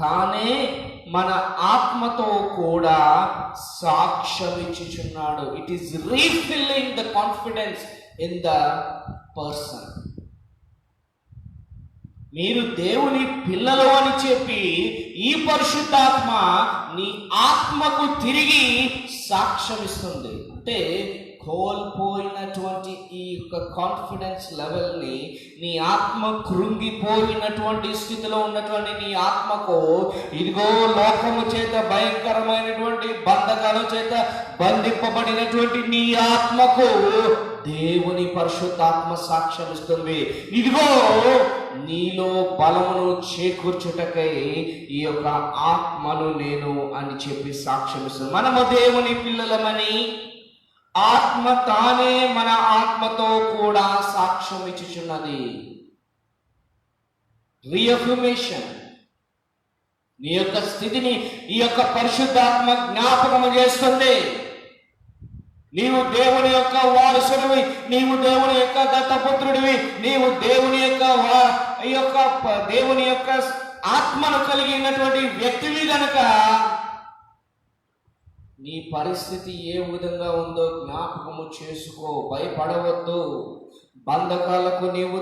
తానే మన ఆత్మతో కూడా సాక్ష్యమిచ్చుచున్నాడు. It is refilling the confidence in the person. మీరు దేవుని పిల్లలు అని చెప్పి ఈ పరిశుద్ధాత్మ నీ ఆత్మకు తిరిగి సాక్ష్యం ఇస్తుంది. అంటే కోల్పోయినటువంటి ఈ యొక్క కాన్ఫిడెన్స్ లెవెల్ని, నీ ఆత్మ కృంగిపోయినటువంటి స్థితిలో ఉన్నటువంటి నీ ఆత్మకు, ఇదిగో లోకము చేత భయంకరమైనటువంటి బంధకాల చేత బంధింపబడినటువంటి నీ ఆత్మకు దేవుని పరిశుద్ధాత్మ సాక్ష్యం ఇస్తుంది. ఇదిగో నీలో బలమును చేకూర్చుటకై ఈ యొక్క ఆత్మను నేను అని చెప్పి సాక్ష్యం ఇస్తుంది. మనము దేవుని పిల్లలమని ఆత్మ తానే మన ఆత్మతో కూడా సాక్ష్యం ఇచ్చుచున్నది. రీఅఫర్మేషన్. నీ యొక్క స్థితిని ఈ యొక్క పరిశుద్ధాత్మ జ్ఞాపకము చేస్తుంది. నీవు దేవుని యొక్క వారసుడివి, నీవు దేవుని యొక్క దత్తపుత్రుడివి, నీవు దేవుని యొక్క ఆత్మను కలిగినటువంటి వ్యక్తివి గనుక నీ పరిస్థితి ఏ విధంగా ఉందో జ్ఞాపకము చేసుకో. భయపడవద్దు. బంధకాలకు నీవు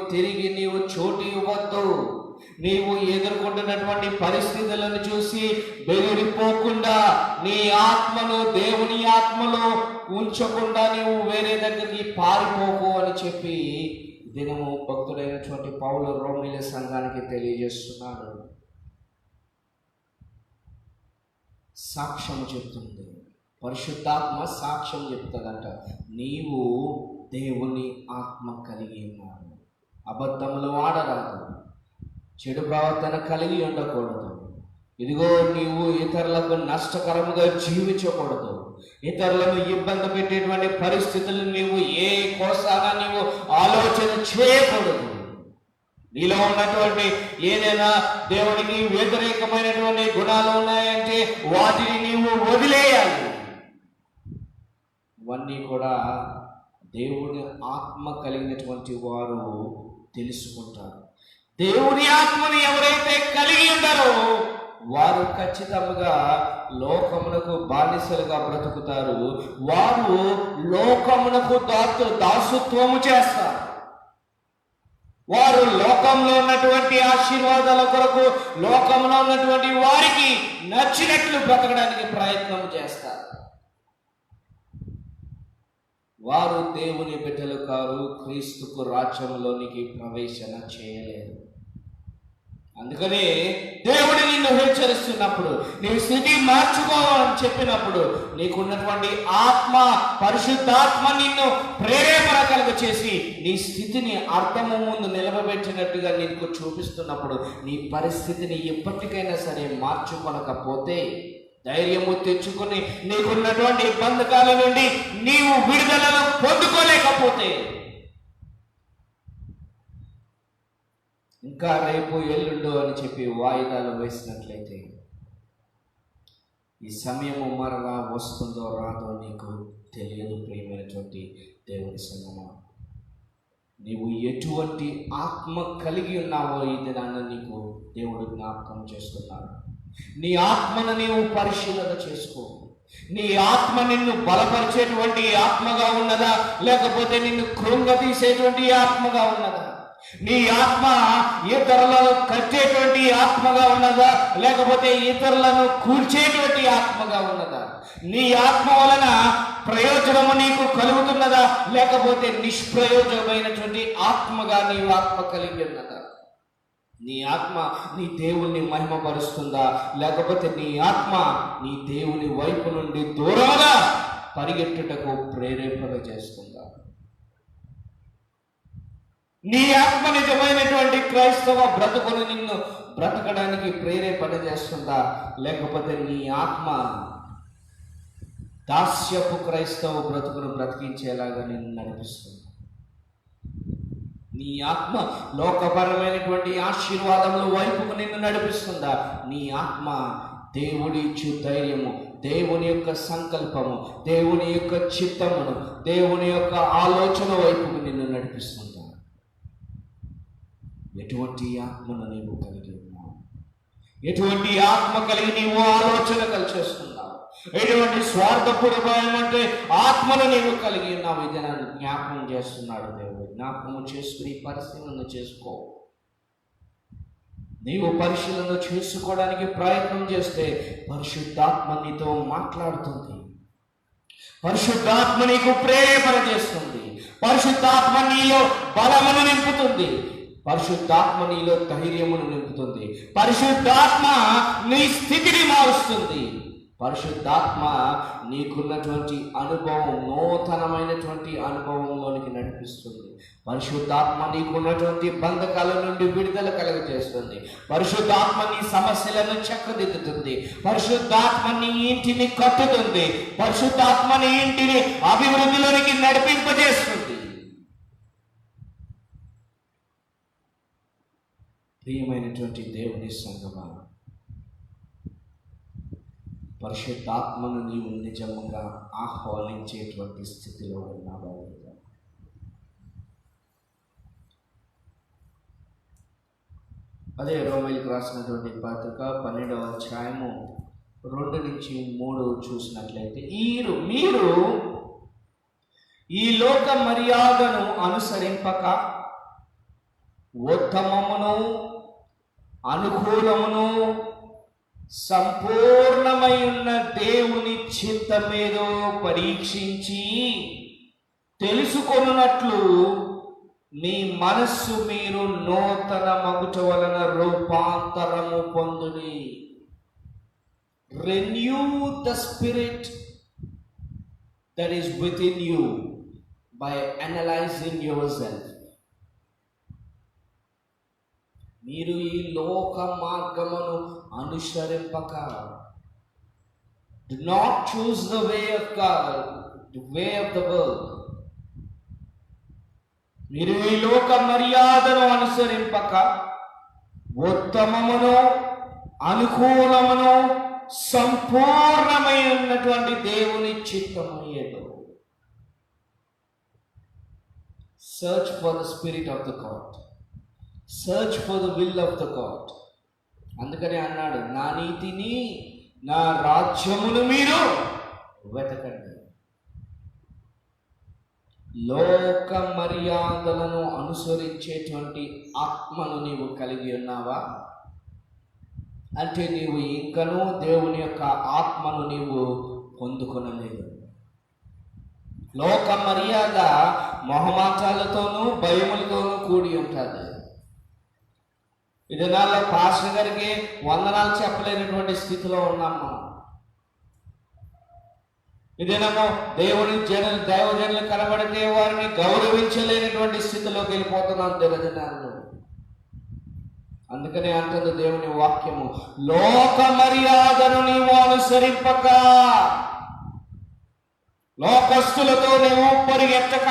చోటు ఇవ్వద్దు. నీవు ఎదుర్కొంటున్నటువంటి పరిస్థితులను చూసి బెదిరిపోకుండా, నీ ఆత్మను దేవుని ఆత్మలో ఉంచకుండా నీవు వేరే దగ్గరికి పారిపోకు అని చెప్పి దినము భక్తుడైనటువంటి పౌలు రోమీల సంఘానికి తెలియజేస్తున్నాడు. సాక్ష్యం చెప్తుంది. పరిశుద్ధాత్మ సాక్ష్యం చెప్తుందంట. నీవు దేవుని ఆత్మ కలిగి ఉన్నావు. అబద్ధములు ఆడరాదు, చెడు ప్రవర్తన కలిగి ఉండకూడదు. ఇదిగో నీవు ఇతరులకు నష్టకరముగా జీవించకూడదు. ఇతరులను ఇబ్బంది పెట్టేటువంటి పరిస్థితులు నీవు ఏ కోసాన నీవు ఆలోచన చేయకూడదు. నీలో ఉన్నటువంటి ఏదైనా దేవునికి వ్యతిరేకమైనటువంటి గుణాలు ఉన్నాయంటే వాటిని నీవు వదిలేయాలి. ఇవన్నీ కూడా దేవుని ఆత్మ కలిగినటువంటి వారు తెలుసుకుంటారు. దేవుని ఆత్మని ఎవరైతే కలిగి ఉంటారో వారు ఖచ్చితంగా లోకమునకు బానిసలుగా బ్రతుకుతారు. వారు లోకమునకు దాసత్వము చేస్తారు. వారు లోకంలో ఉన్నటువంటి ఆశీర్వాదాల కొరకు, లోకంలో ఉన్నటువంటి వారికి నచ్చినట్లు బ్రతకడానికి ప్రయత్నం చేస్తారు. వారు దేవుని బిడ్డలు కారు, క్రీస్తుకు రాజ్యంలోనికి ప్రవేశన చేయలేరు. అందుకనే దేవుడు నిన్ను హెచ్చరిస్తున్నప్పుడు, నీ స్థితి మార్చుకోవాలని చెప్పినప్పుడు, నీకున్నటువంటి ఆత్మ, పరిశుద్ధాత్మ నిన్ను ప్రేరేపణ కలుగ చేసి నీ స్థితిని అర్థము ముందు నిలబెట్టినట్టుగా నీకు చూపిస్తున్నప్పుడు, నీ పరిస్థితిని ఎప్పటికైనా సరే మార్చుకొనకపోతే, ధైర్యము తెచ్చుకుని నీకున్నటువంటి బంధకాల నుండి నీవు విడుదలను పొందుకోలేకపోతే, ఇంకా రేపు ఎల్లుండు అని చెప్పి వాయిదాలు వేసినట్లయితే, ఈ సమయము మరలా వస్తుందో రాదో నీకు తెలియదు. ప్రియమైనటువంటి దేవుని సంగమా, నీవు ఎటువంటి ఆత్మ కలిగి ఉన్నావో ఈ దినాన్ని నీకు దేవుడు జ్ఞాపకం చేస్తున్నాడు. నీ ఆత్మను నీవు పరిశీలన చేసుకో. నీ ఆత్మ నిన్ను బలపరిచేటువంటి ఆత్మగా ఉన్నదా, లేకపోతే నిన్ను కృంగతీసేటువంటి ఆత్మగా ఉన్నదా? నీ ఆత్మ ఇతరులను కట్టేటువంటి ఆత్మగా ఉన్నదా, లేకపోతే ఇతరులను కూల్చేటువంటి ఆత్మగా ఉన్నదా? నీ ఆత్మ వలన ప్రయోజనము నీకు కలుగుతున్నదా, లేకపోతే నిష్ప్రయోజనమైనటువంటి ఆత్మగా నీ ఆత్మ కలిగి ఉన్నదా? నీ ఆత్మ నీ దేవుణ్ణి మహిమపరుస్తుందా, లేకపోతే నీ ఆత్మ నీ దేవుని వైపు నుండి దూరంగా పరిగెట్టుటకు ప్రేరేపణ చేస్తుందా? నీ ఆత్మ నిజమైనటువంటి క్రైస్తవ బ్రతుకును నిన్ను బ్రతకడానికి ప్రేరేపణ చేస్తుందా, లేకపోతే నీ ఆత్మ దాస్యపు క్రైస్తవ బ్రతుకును బ్రతికించేలాగా నిన్ను నడిపిస్తుంది? నీ ఆత్మ లోకపరమైనటువంటి ఆశీర్వాదముల వైపుకు నిన్ను నడిపిస్తుందా? నీ ఆత్మ దేవుడి ఇచ్చు ధైర్యము, దేవుని యొక్క సంకల్పము, దేవుని యొక్క చిత్తమును, దేవుని యొక్క ఆలోచన వైపుకు నిన్ను నడిపిస్తుందా? ఎటువంటి ఆత్మను నీవు కలిగి ఉన్నావు? ఎటువంటి ఆత్మ కలిగి నీవు ఆలోచన చేస్తున్నావు? ఎటువంటి స్వార్థపూర్వకమైనటువంటి ఆత్మను నీవు కలిగి ఉన్నావు? ఇది నన్ను జ్ఞాపకం చేస్తున్నాడు దేవుడు. జ్ఞాపకము చేసుకుని పరిశీలన చేసుకో. నీవు పరిశీలన చేసుకోవడానికి ప్రయత్నం చేస్తే పరిశుద్ధాత్మ నీతో మాట్లాడుతుంది. పరిశుద్ధాత్మ నీకు ప్రేరణ చేస్తుంది. పరిశుద్ధాత్మ నీలో బలమును నింపుతుంది. పరిశుద్ధాత్మ నీలో ధైర్యమును నింపుతుంది. పరిశుద్ధాత్మ నీ స్థితిని మారుస్తుంది. పరిశుద్ధాత్మ నీకున్నటువంటి అనుభవం, నూతనమైనటువంటి అనుభవంలోనికి నడిపిస్తుంది. పరిశుద్ధాత్మ నీకున్నటువంటి బంధకాల నుండి విడుదల కలుగజేస్తుంది. పరిశుద్ధాత్మ నీ సమస్యలను చక్కదిద్దుతుంది. పరిశుద్ధాత్మ నీ ఇంటిని కట్టుతుంది. పరిశుద్ధాత్మ నీ ఇంటిని అభివృద్ధిలోనికి నడిపింపజేస్తుంది. ప్రియమైనటువంటి దేవుని సంగమా, పరిశుద్ధాత్మను నీవు నిజంగా ఆహ్వానించేటువంటి స్థితిలో ఉన్నావా? అదే రోమీయులకు రాసినటువంటి పత్రిక 12వ అధ్యాయము 2-3 చూసినట్లయితే, మీరు ఈ లోక మర్యాదను అనుసరింపక ఉత్తమమును అనుకూలమును సంపూర్ణమై ఉన్న దేవుని చిత్తమేదో పరీక్షించి తెలుసుకొనున్నట్లు మీ మనస్సు మీరు నూతన మగుట వలన రూపాంతరము పొందుడి. Renew the spirit that is within you by analysing yourself. మీరు ఈ లోక మార్గమును అనుసరింపక, do not choose the way of God, the way of the world. మీరు ఈ లోక మర్యాదను అనుసరింపక ఉత్తమమును అనుకూలమును సంపూర్ణమై ఉన్నటువంటి దేవుని చిత్తము ఏదో. Search for the spirit of the God. Search for the will of the God. అందుకని అన్నాడు, నా నీతిని నా రాజ్యమును మీరు వెతకండి. లోక మర్యాదలను అనుసరించేటువంటి ఆత్మను నీవు కలిగి ఉన్నావా? అంటే నీవు ఇంకనూ దేవుని యొక్క ఆత్మను నీవు పొందుకొనలేదు. లోక మర్యాద మొహమాటాలతోనూ భయములతోనూ కూడి ఉంటుంది. ఈ దినాల్లో పాస్టర్ గారికి వందనాలు చెప్పలేనటువంటి స్థితిలో ఉన్నాం మనం. ఇదేనేమో దైవజనులు కనబడితే వారిని గౌరవించలేనటువంటి స్థితిలోకి వెళ్ళిపోతున్నాం దినదినాల్లో. అందుకనే అంటుంది దేవుని వాక్యము, లోక మర్యాదను నీవు అనుసరింపక, లోకస్తులతో నీవు పరిగెత్తక,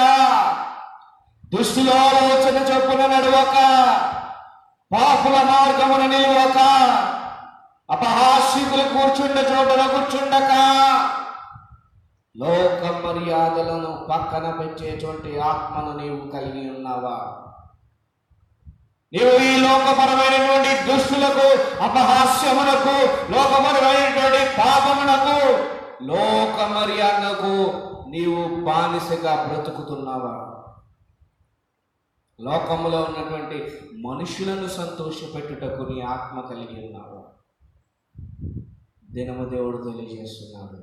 దుష్టుల ఆలోచన చొప్పున నడవక, పాపుల మార్గమున నిలువక, అపహాస్యకులు కూర్చుండ చోటన కూర్చుండక, లోక మర్యాదలను పక్కన పెట్టేటువంటి ఆత్మను నీవు కలిగి ఉన్నావా? నీవు ఈ లోకపరమైనటువంటి దుష్టులకు, అపహాస్యమునకు, లోకపరమైనటువంటి పాపమునకు, లోక మర్యాదకు నీవు బానిసగా బ్రతుకుతున్నావా? లోకములో ఉన్నటువంటి మనుషులను సంతోషపెట్టుటకు నీ ఆత్మ కలిగి ఉన్నావా? దినము దేవుడు తెలియజేస్తున్నాడు,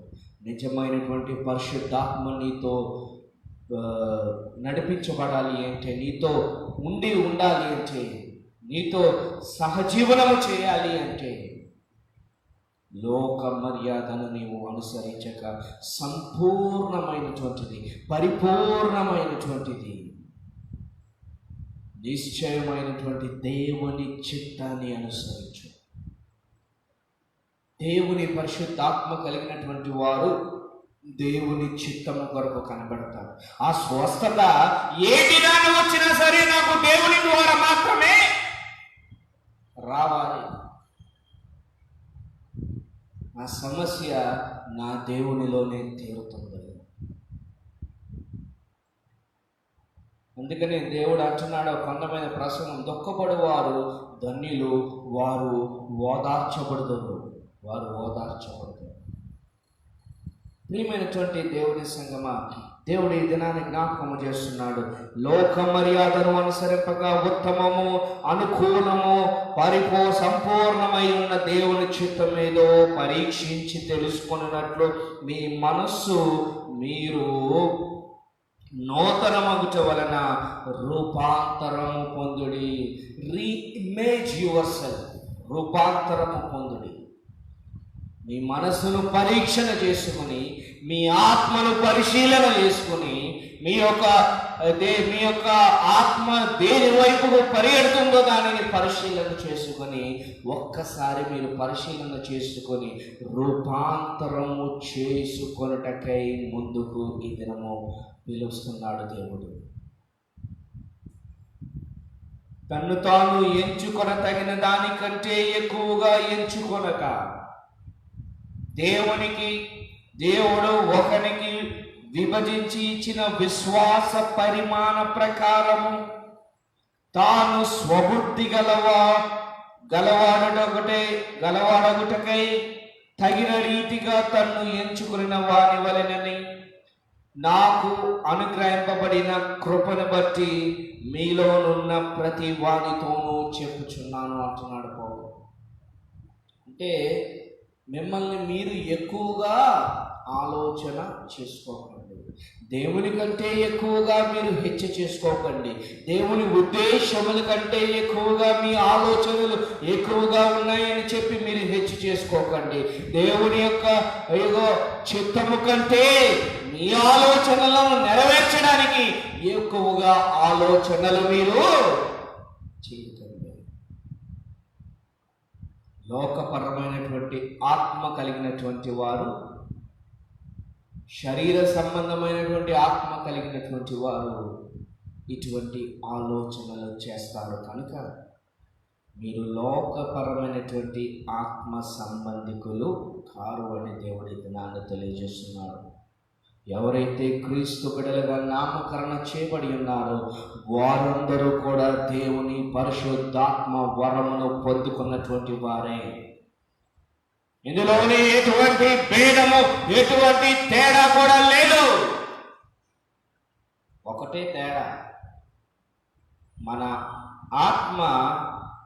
నిజమైనటువంటి పరిశుద్ధాత్మ నీతో నడిపించబడాలి అంటే, నీతో ఉండాలి అంటే, నీతో సహజీవనము చేయాలి అంటే, లోక మర్యాదను నీవు అనుసరించక సంపూర్ణమైనటువంటిది, పరిపూర్ణమైనటువంటిది నిశ్చయమైనటువంటి దేవుని చిత్తాన్ని అనుసరించు. దేవుని పరిశుద్ధాత్మ కలిగినటువంటి వారు దేవుని చిత్తము కొరకు కనబడతారు. ఆ స్వస్థత ఏ దినాన్ని వచ్చినా సరే నాకు దేవుని ద్వారా మాత్రమే రావాలి. ఆ సమస్య నా దేవునిలోనే తీరుతుంది. అందుకనే దేవుడు అంటున్నాడు కొండమైన ప్రసంగం, దుఃఖపడువారు ధన్యులు, వారు ఓదార్చబడతారు. ప్రియమైనటువంటి దేవుని సంగమా, దేవుడు ఈ దినాన్ని జ్ఞాపకము చేస్తున్నాడు. లోక మర్యాదను అనుసరింపగా ఉత్తమము, అనుకూలము, సంపూర్ణమై ఉన్న దేవుని చిత్తం ఏదో పరీక్షించి తెలుసుకున్నట్లు మీ మనస్సు మీరు నూతనమగుట వలన రూపాంతరము పొందుడి. రీఇమేజ్ యువర్ సెల్ఫ్. రూపాంతరము పొందుడి. మీ మనసును పరీక్షణ చేసుకుని, మీ ఆత్మను పరిశీలన చేసుకుని, మీ యొక్క ఆత్మ దేని వైపుకు పరిగెడుతుందో దానిని పరిశీలన చేసుకొని, ఒక్కసారి మీరు పరిశీలన చేసుకొని రూపాంతరము చేసుకొనుటకై ముందుకు ఈ దినము పిలుస్తున్నాడు దేవుడు. తన్ను తాను ఎంచుకొన తగిన దానికంటే ఎక్కువగా ఎంచుకొనక, దేవుడు ఒకనికి విభజించి ఇచ్చిన విశ్వాస పరిమాణ ప్రకారము తాను స్వబుద్ధి గలవాడగుటకై తగిన రీతిగా తన్ను ఎంచుకున్న వాని వలెనని నాకు అనుగ్రహింపబడిన కృపను బట్టి మీలోనున్న ప్రతి వానితోనూ చెప్పుచున్నాను అంటున్నాడు పౌలు. అంటే మిమ్మల్ని మీరు ఎక్కువగా ఆలోచన చేసుకోకండి. దేవుని కంటే ఎక్కువగా మీరు హెచ్చు చేసుకోకండి. దేవుని ఉద్దేశముల కంటే ఎక్కువగా మీ ఆలోచనలు ఎక్కువగా ఉన్నాయని చెప్పి మీరు హెచ్చు చేసుకోకండి. దేవుని యొక్క చిత్తము కంటే మీ ఆలోచనలను నెరవేర్చడానికి ఎక్కువగా ఆలోచనలు మీరు చేయకండి. లోకపరమైనటువంటి ఆత్మ కలిగినటువంటి వారు, శరీర సంబంధమైనటువంటి ఆత్మ కలిగినటువంటి వారు ఇటువంటి ఆలోచనలు చేస్తారు. కనుక మీరు లోకపరమైనటువంటి ఆత్మ సంబంధికులు కారు అని దేవుడి దినాన్ని తెలియజేస్తున్నారు. ఎవరైతే క్రీస్తు బిడ్డలుగా నామకరణ చేయబడి ఉన్నారో వారందరూ కూడా దేవుని పరిశుద్ధాత్మ వరమును పొందుకున్నటువంటి వారే. ఇందులోనే ఎటువంటి భేదము, ఎటువంటి తేడా కూడా లేదు. ఒకటే తేడా, మన ఆత్మ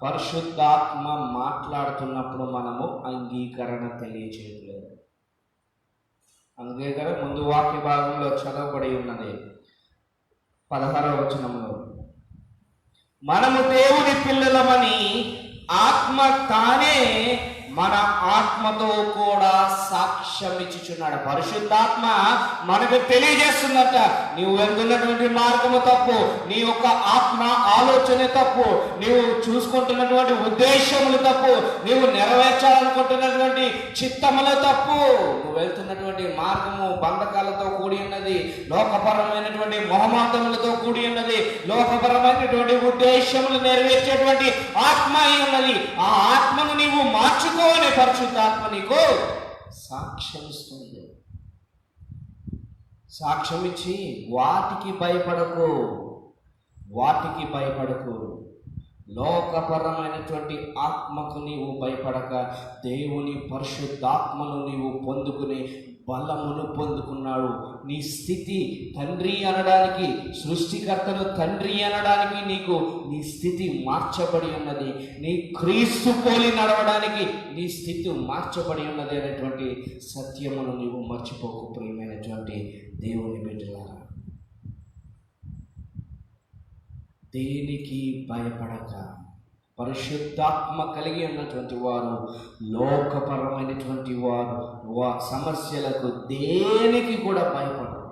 పరిశుద్ధాత్మ మాట్లాడుతున్నప్పుడు మనము అంగీకరణ తెలియచేయలేదు. అందుకే కదా ముందు వాక్య భాగంలో చదవబడి ఉన్నది 16వ వచనంలో, మనము దేవుని పిల్లలమని ఆత్మ తానే మన ఆత్మతో కూడా సాక్ష్యం ఇచ్చుచున్నాడు. పరిశుద్ధాత్మ మనకు తెలియజేస్తుందట, నీవు వెళ్తున్నటువంటి మార్గము తప్పు, నీ యొక్క ఆత్మ ఆలోచన తప్పు, నీవు చూసుకుంటున్నటువంటి ఉద్దేశములు తప్పు, నీవు నెరవేర్చాలనుకుంటున్నటువంటి చిత్తములు తప్పు, నువ్వు వెళ్తున్నటువంటి మార్గము బంధకాలతో కూడి ఉన్నది, లోకపరమైనటువంటి మొహమాటములతో కూడి ఉన్నది, లోకపరమైనటువంటి ఉద్దేశములు నెరవేర్చేటువంటి ఆత్మ అయి ఉన్నది. ఆ ఆత్మను నీవు మార్చుకో అనే పరిశుద్ధాత్మ నీకు సాక్ష్యం ఇస్తుంది. సాక్ష్యం ఇచ్చి వాటికి భయపడకు. లోకపరమైనటువంటి ఆత్మకు నీవు భయపడక దేవుని పరిశుద్ధాత్మను నీవు పొందుకుని బలమును పొందుకున్నాడు. నీ స్థితి తండ్రి అనడానికి, సృష్టికర్తను తండ్రి అనడానికి నీకు నీ స్థితి మార్చబడి ఉన్నది. నీ క్రీస్తు పోలి నడవడానికి నీ స్థితి మార్చబడి ఉన్నది అనేటువంటి సత్యమును నీవు మర్చిపోకు. ప్రియమైనటువంటి దేవుని బిడ్డలారా, దేనికి భయపడక పరిశుద్ధాత్మ కలిగి ఉన్నటువంటి వారు, లోకపరమైనటువంటి వారు సమస్యలకు దేనికి కూడా భయపడరు.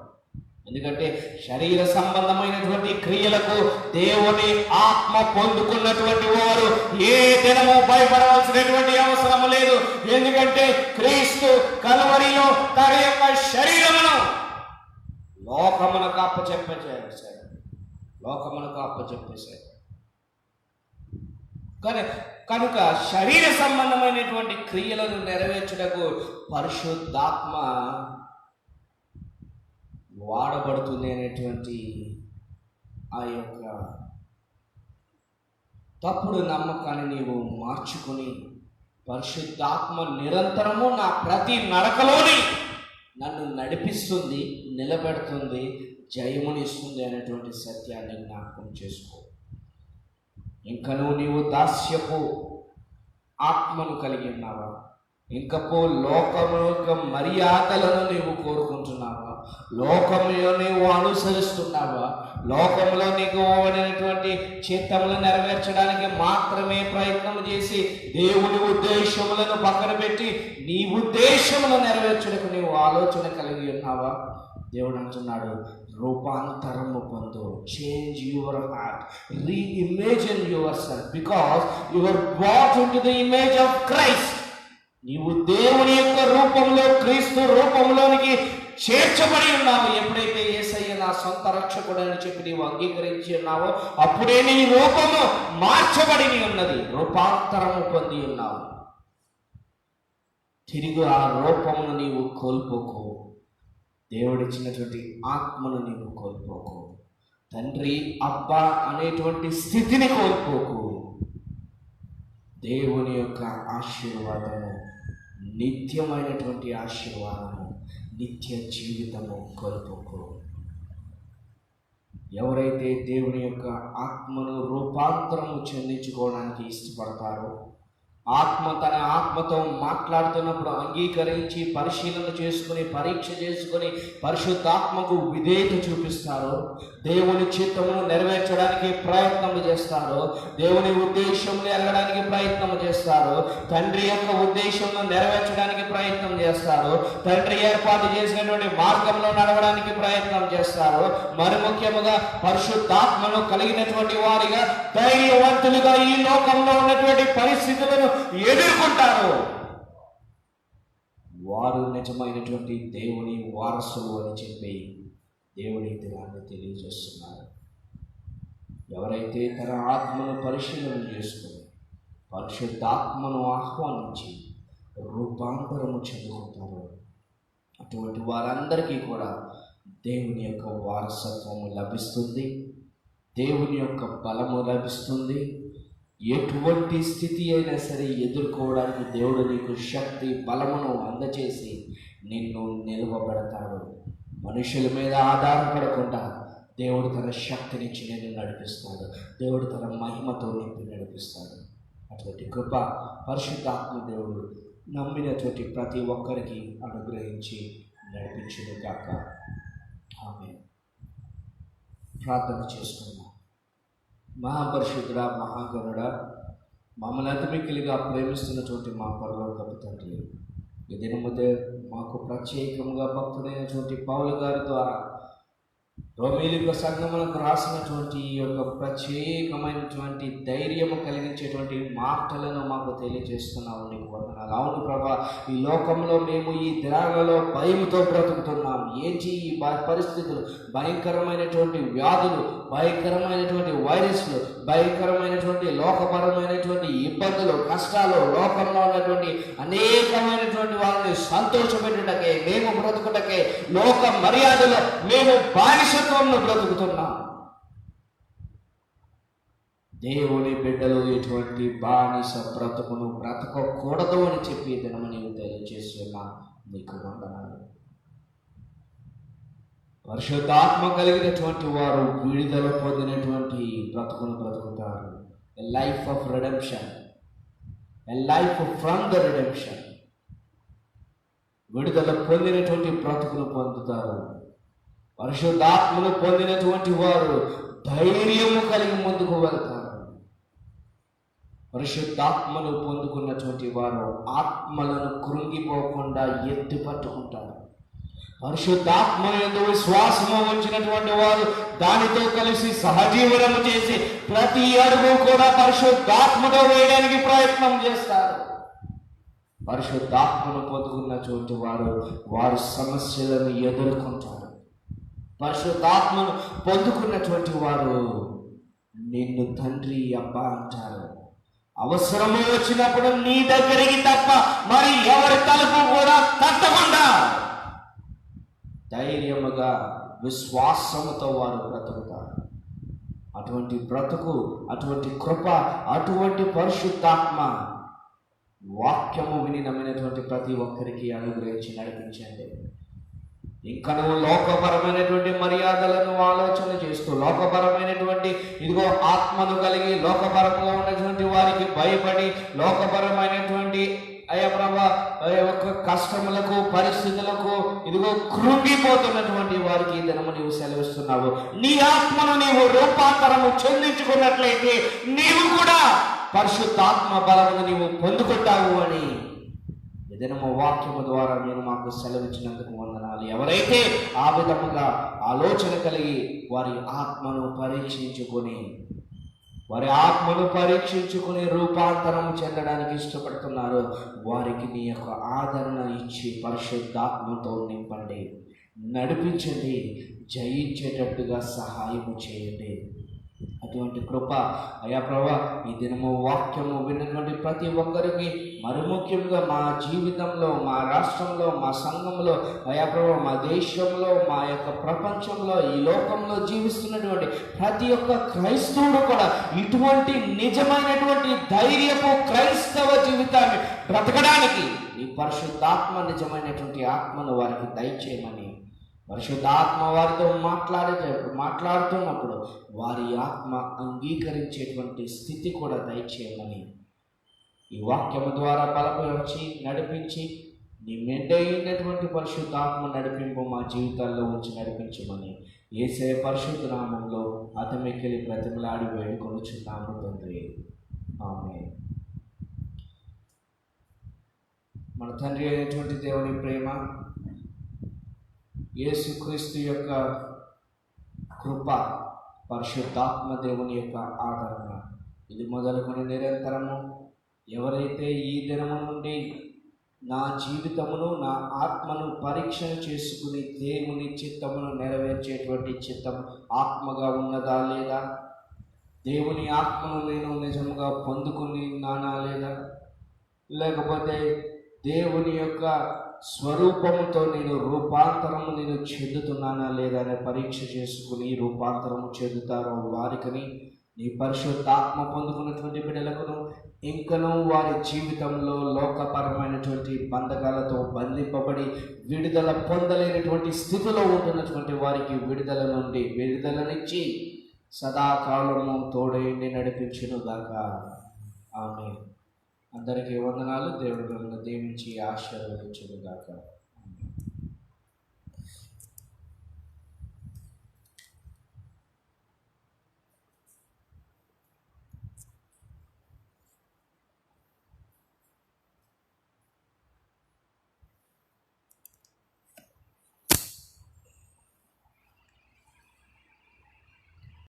ఎందుకంటే శరీర సంబంధమైనటువంటి క్రియలకు దేవుని ఆత్మ పొందుకున్నటువంటి వారు ఏ దినము భయపడవలసినటువంటి అవసరం లేదు. ఎందుకంటే క్రీస్తు కల్వరిలో తన యొక్క శరీరమును లోకమునకు అప్పచెప్పేశాడు. లోకమునకు అప్పచెప్పేశాడు. కనుక శరీర సంబంధమైనటువంటి క్రియలను నెరవేర్చుటకు పరిశుద్ధాత్మ వాడబడుతుంది అనేటువంటి ఆ యొక్క తప్పుడు నమ్మకాన్ని నీవు మార్చుకొని పరిశుద్ధాత్మ నిరంతరము నా ప్రతి నడకలోని నన్ను నడిపిస్తుంది, నిలబెడుతుంది, జయమునిస్తుంది అనేటువంటి సత్యాన్ని జ్ఞాపకం చేసుకో. ఇంకను నీవు దాస్యపు ఆత్మను కలిగి ఉన్నావా? ఇంకపో లోకము యొక్క మర్యాదలను నీవు కోరుకుంటున్నావా? లోకములో నీవు అనుసరిస్తున్నావా? లోకంలో నీకు ఓడినటువంటి చిత్తములు నెరవేర్చడానికి మాత్రమే ప్రయత్నం చేసి దేవుని ఉద్దేశములను పక్కన పెట్టి నీ ఉద్దేశములు నెరవేర్చడానికి నీవు ఆలోచన కలిగి ఉన్నావా? దేవుడు అంటున్నాడు, రూపాంతరము పొందు. Change your heart, reimagine yourself, because you are brought into the image of Christ. నీవు దేవుని యొక్క రూపంలో, క్రీస్తు రూపంలోనికి చేర్చబడి ఉన్నావు. ఎప్పుడైతే యేసయ్య నా సొంత రక్షకుడు అని చెప్పి నీవు అంగీకరించి ఉన్నావో అప్పుడే నీ రూపము మార్చబడి ఉన్నది, రూపాంతరము పొంది ఉన్నావు. తిరిగి ఆ రూపమును నీవు కోల్పోకు. దేవుడిచ్చినటువంటి ఆత్మను నీవు కోల్పోకు. తండ్రి అబ్బా అనేటువంటి స్థితిని కోల్పోకు. దేవుని యొక్క ఆశీర్వాదము, నిత్యమైనటువంటి ఆశీర్వాదము, నిత్య జీవితము కోల్పోకు. ఎవరైతే దేవుని యొక్క ఆత్మను రూపాంతరము చెందించుకోవడానికి ఇష్టపడతారో, ఆత్మ తన ఆత్మతో మాట్లాడుతున్నప్పుడు అంగీకరించి పరిశీలన చేసుకుని పరీక్ష చేసుకుని పరిశుద్ధాత్మకు విధేయత చూపిస్తారో, దేవుని చిత్తమును నెరవేర్చడానికి ప్రయత్నం చేస్తారో, దేవుని ఉద్దేశం నెరవేర్చడానికి ప్రయత్నం చేస్తారో, తండ్రి యొక్క ఉద్దేశంను నెరవేర్చడానికి ప్రయత్నం చేస్తారో, తండ్రి ఏర్పాటు చేసినటువంటి మార్గంలో నడవడానికి ప్రయత్నం చేస్తారో, మరి ముఖ్యముగా పరిశుద్ధాత్మను కలిగినటువంటి వారిగా ధైర్యవంతులుగా ఈ లోకంలో ఉన్నటువంటి పరిస్థితులను ఎదుర్కొంటారు. వారు నిజమైనటువంటి దేవుని వారసులు అని చెప్పి దేవుని దినాన్ని తెలియజేస్తున్నారు. ఎవరైతే తన ఆత్మను పరిశీలన చేసుకుని పరిశుద్ధాత్మను ఆహ్వానించి రూపాంతరము చెందుకుంటారో అటువంటి వారందరికీ కూడా దేవుని యొక్క వారసత్వము లభిస్తుంది, దేవుని యొక్క బలము లభిస్తుంది. ఎటువంటి స్థితి అయినా సరే ఎదుర్కోవడానికి దేవుడు నీకు శక్తి, బలమును అందచేసి నిన్ను నిలువబెడతాడు. మనుషుల మీద ఆధారపడకుండా దేవుడు తన శక్తినిచ్చి నిన్ను నడిపిస్తాడు. దేవుడు తన మహిమతో నింపి నడిపిస్తాడు. అటువంటి కృప పరిశుద్ధాత్మ దేవుడు నమ్మినటువంటి ప్రతి ఒక్కరికి అనుగ్రహించి నడిపించును గాక. ఆమేన్. ప్రార్థన చేసుకుందాం. మహాపరిశుద్ధుడా, మహాగణుడా, మమ్మల్ని అతిమిక్కిలిగా ప్రేమిస్తున్నటువంటి మా పరలోకపు తండ్రి, ఈ దినముదే మాకు ప్రత్యేకంగా భక్తుడైనటువంటి పౌలు గారి ద్వారా రోమీయుల సంఘములకు రాసినటువంటి ఈ యొక్క ప్రత్యేకమైనటువంటి ధైర్యము కలిగించేటువంటి మాటలను మాకు తెలియజేస్తున్నావు. నీకు వందనాలు. అవును ప్రభా, ఈ లోకంలో మేము ఈ దినాలలో భయంతో బ్రతుకుతున్నాం. ఏంటి ఈ పరిస్థితులు? భయంకరమైనటువంటి వ్యాధులు, భయంకరమైనటువంటి వైరస్లు, భయంకరమైనటువంటి లోకపరమైనటువంటి ఇబ్బందులు, కష్టాలు, లోకంలో ఉన్నటువంటి అనేకమైనటువంటి వాళ్ళని సంతోషపెట్టుటకే, మేము బ్రతుకుటకే, లోక మర్యాదలో మేము బానిసత్వంలో బ్రతుకుతున్నాం. దేవుని బిడ్డలు ఎటువంటి బానిస బ్రతుకును బ్రతకకూడదు అని చెప్పి దినము నీవు తెలియజేస్తున్నా. నీకు వందనాలు. పరిశుద్ధాత్మ కలిగినటువంటి వారు విడుదల పొందినటువంటి బ్రతుకును బ్రతుకుతారు. A life of redemption, a life from the redemption. విడుదల పొందినటువంటి బ్రతుకును పొందుతారు. పరిశుద్ధాత్మను పొందినటువంటి వారు ధైర్యము కలిగి ముందుకు వెళ్తారు. పరిశుద్ధాత్మను పొందుకున్నటువంటి వారు ఆత్మలను కృంగిపోకుండా ఎత్తి పట్టుకుంటారు. పరిశుద్ధాత్మ యందు విశ్వాసము ఉంచినటువంటి వారు దానితో కలిసి సహజీవనము చేసి ప్రతి అడుగు కూడా పరిశుద్ధాత్మతో వేయడానికి ప్రయత్నం చేస్తారు. పరిశుద్ధాత్మను పొందుకున్నటువంటి వారు సమస్యలను ఎదుర్కొంటారు. పరిశుద్ధాత్మను పొందుకున్నటువంటి వారు నిన్ను తండ్రి అబ్బా అంటారు. అవసరము వచ్చినప్పుడు నీ దగ్గరికి తప్ప మరి ఎవరి తలుపు కూడా తట్టకుండా ధైర్యముగా విశ్వాసముతో వారు బ్రతుకుతారు. అటువంటి బ్రతుకు, అటువంటి కృప, అటువంటి పరిశుద్ధాత్మ వాక్యము విని నమ్మినటువంటి ప్రతి ఒక్కరికి అనుగ్రహించి నడిపించండి. ఇంకా నువ్వు లోకపరమైనటువంటి మర్యాదలను ఆలోచన చేస్తూ, లోకపరమైనటువంటి ఇదిగో ఆత్మను కలిగి లోకపరంగా ఉన్నటువంటి వారికి భయపడి, లోకపరమైనటువంటి అయ్యా ప్రభా యొక్క కష్టములకు, పరిస్థితులకు ఇదిగో కృంగిపోతున్నటువంటి వారికి ఈ దినము నీవు సెలవిస్తున్నావు. నీ ఆత్మను నీవు రూపాంతరము చెందించుకున్నట్లయితే నీవు కూడా పరిశుద్ధాత్మ బలమును నీవు పొందుకుంటావు అని దినము వాక్యము ద్వారా నేను మాకు సెలవిచ్చినందుకు వందనాలు. ఎవరైతే ఆ విధముగా ఆలోచన కలిగి వారి ఆత్మను పరీక్షించుకుని రూపాంతరం చెందడానికి ఇష్టపడుతున్నారు, వారికి నీ యొక్క ఆదరణ ఇచ్చి పరిశుద్ధాత్మతో నింపండి, నడిపించండి, జయించేటట్టుగా సహాయము చేయండి. అటువంటి కృప అయ్యా ప్రభా ఈ దినము వాక్యము విన్నటువంటి ప్రతి ఒక్కరికి, మరి ముఖ్యంగా మా జీవితంలో, మా రాష్ట్రంలో, మా సంఘంలో అయ్యా ప్రభా, మా దేశంలో, మా యొక్క ప్రపంచంలో, ఈ లోకంలో జీవిస్తున్నటువంటి ప్రతి ఒక్క క్రైస్తవుడు కూడా ఇటువంటి నిజమైనటువంటి ధైర్యపు క్రైస్తవ జీవితాన్ని బ్రతకడానికి ఈ పరిశుద్ధాత్మ నిజమైనటువంటి ఆత్మను వారికి దయచేయమని, పరిశుద్ధాత్మ వారితో మాట్లాడుతున్నప్పుడు వారి ఆత్మ అంగీకరించేటువంటి స్థితి కూడా దయచేయమని ఈ వాక్యము ద్వారా బలపరిచి నడిపించి నీ మెండైనటువంటి పరిశుద్ధాత్మ నడిపింపు మా జీవితాల్లో ఉంచి నడిపించమని యేసయ్య పరిశుద్ధ నామంలో అతమికిలి బ్రతిమలాడి వేడుకొనుచున్నాము తండ్రి, ఆమేన్. మన తండ్రి అయినటువంటి దేవుని ప్రేమ, యేసుక్రీస్తు యొక్క కృప, పరిశుద్ధాత్మ దేవుని యొక్క ఆదరణ ఇది మొదలుకొని నిరంతరము ఎవరైతే ఈ దినము నుండి నా జీవితమును, నా ఆత్మను పరీక్షణ చేసుకుని దేవుని చిత్తమును నెరవేర్చేటువంటి చిత్తం ఆత్మగా ఉన్నదా లేదా, దేవుని ఆత్మను నేను నిజముగా పొందుకున్నానా లేదా, లేకపోతే దేవుని యొక్క స్వరూపముతో నేను చెందుతున్నానా లేదా అనే పరీక్ష చేసుకుని రూపాంతరము చెందుతారో వారికని నీ పరిశుద్ధాత్మ పొందుకున్నటువంటి బిడ్డలకును, ఇంకనూ వారి జీవితంలో లోకపరమైనటువంటి బంధకాలతో బంధింపబడి విడుదల పొందలేనటువంటి స్థితిలో ఉంటున్నటువంటి వారికి విడుదల నుండి విడుదలనిచ్చి సదాకాలము తోడేండి నడిపించును గాక. ఆమేన్. అందరికీ వందనాలు. దేవుడు మిమ్మల్ని దీవించి ఆశీర్వదించును గాక.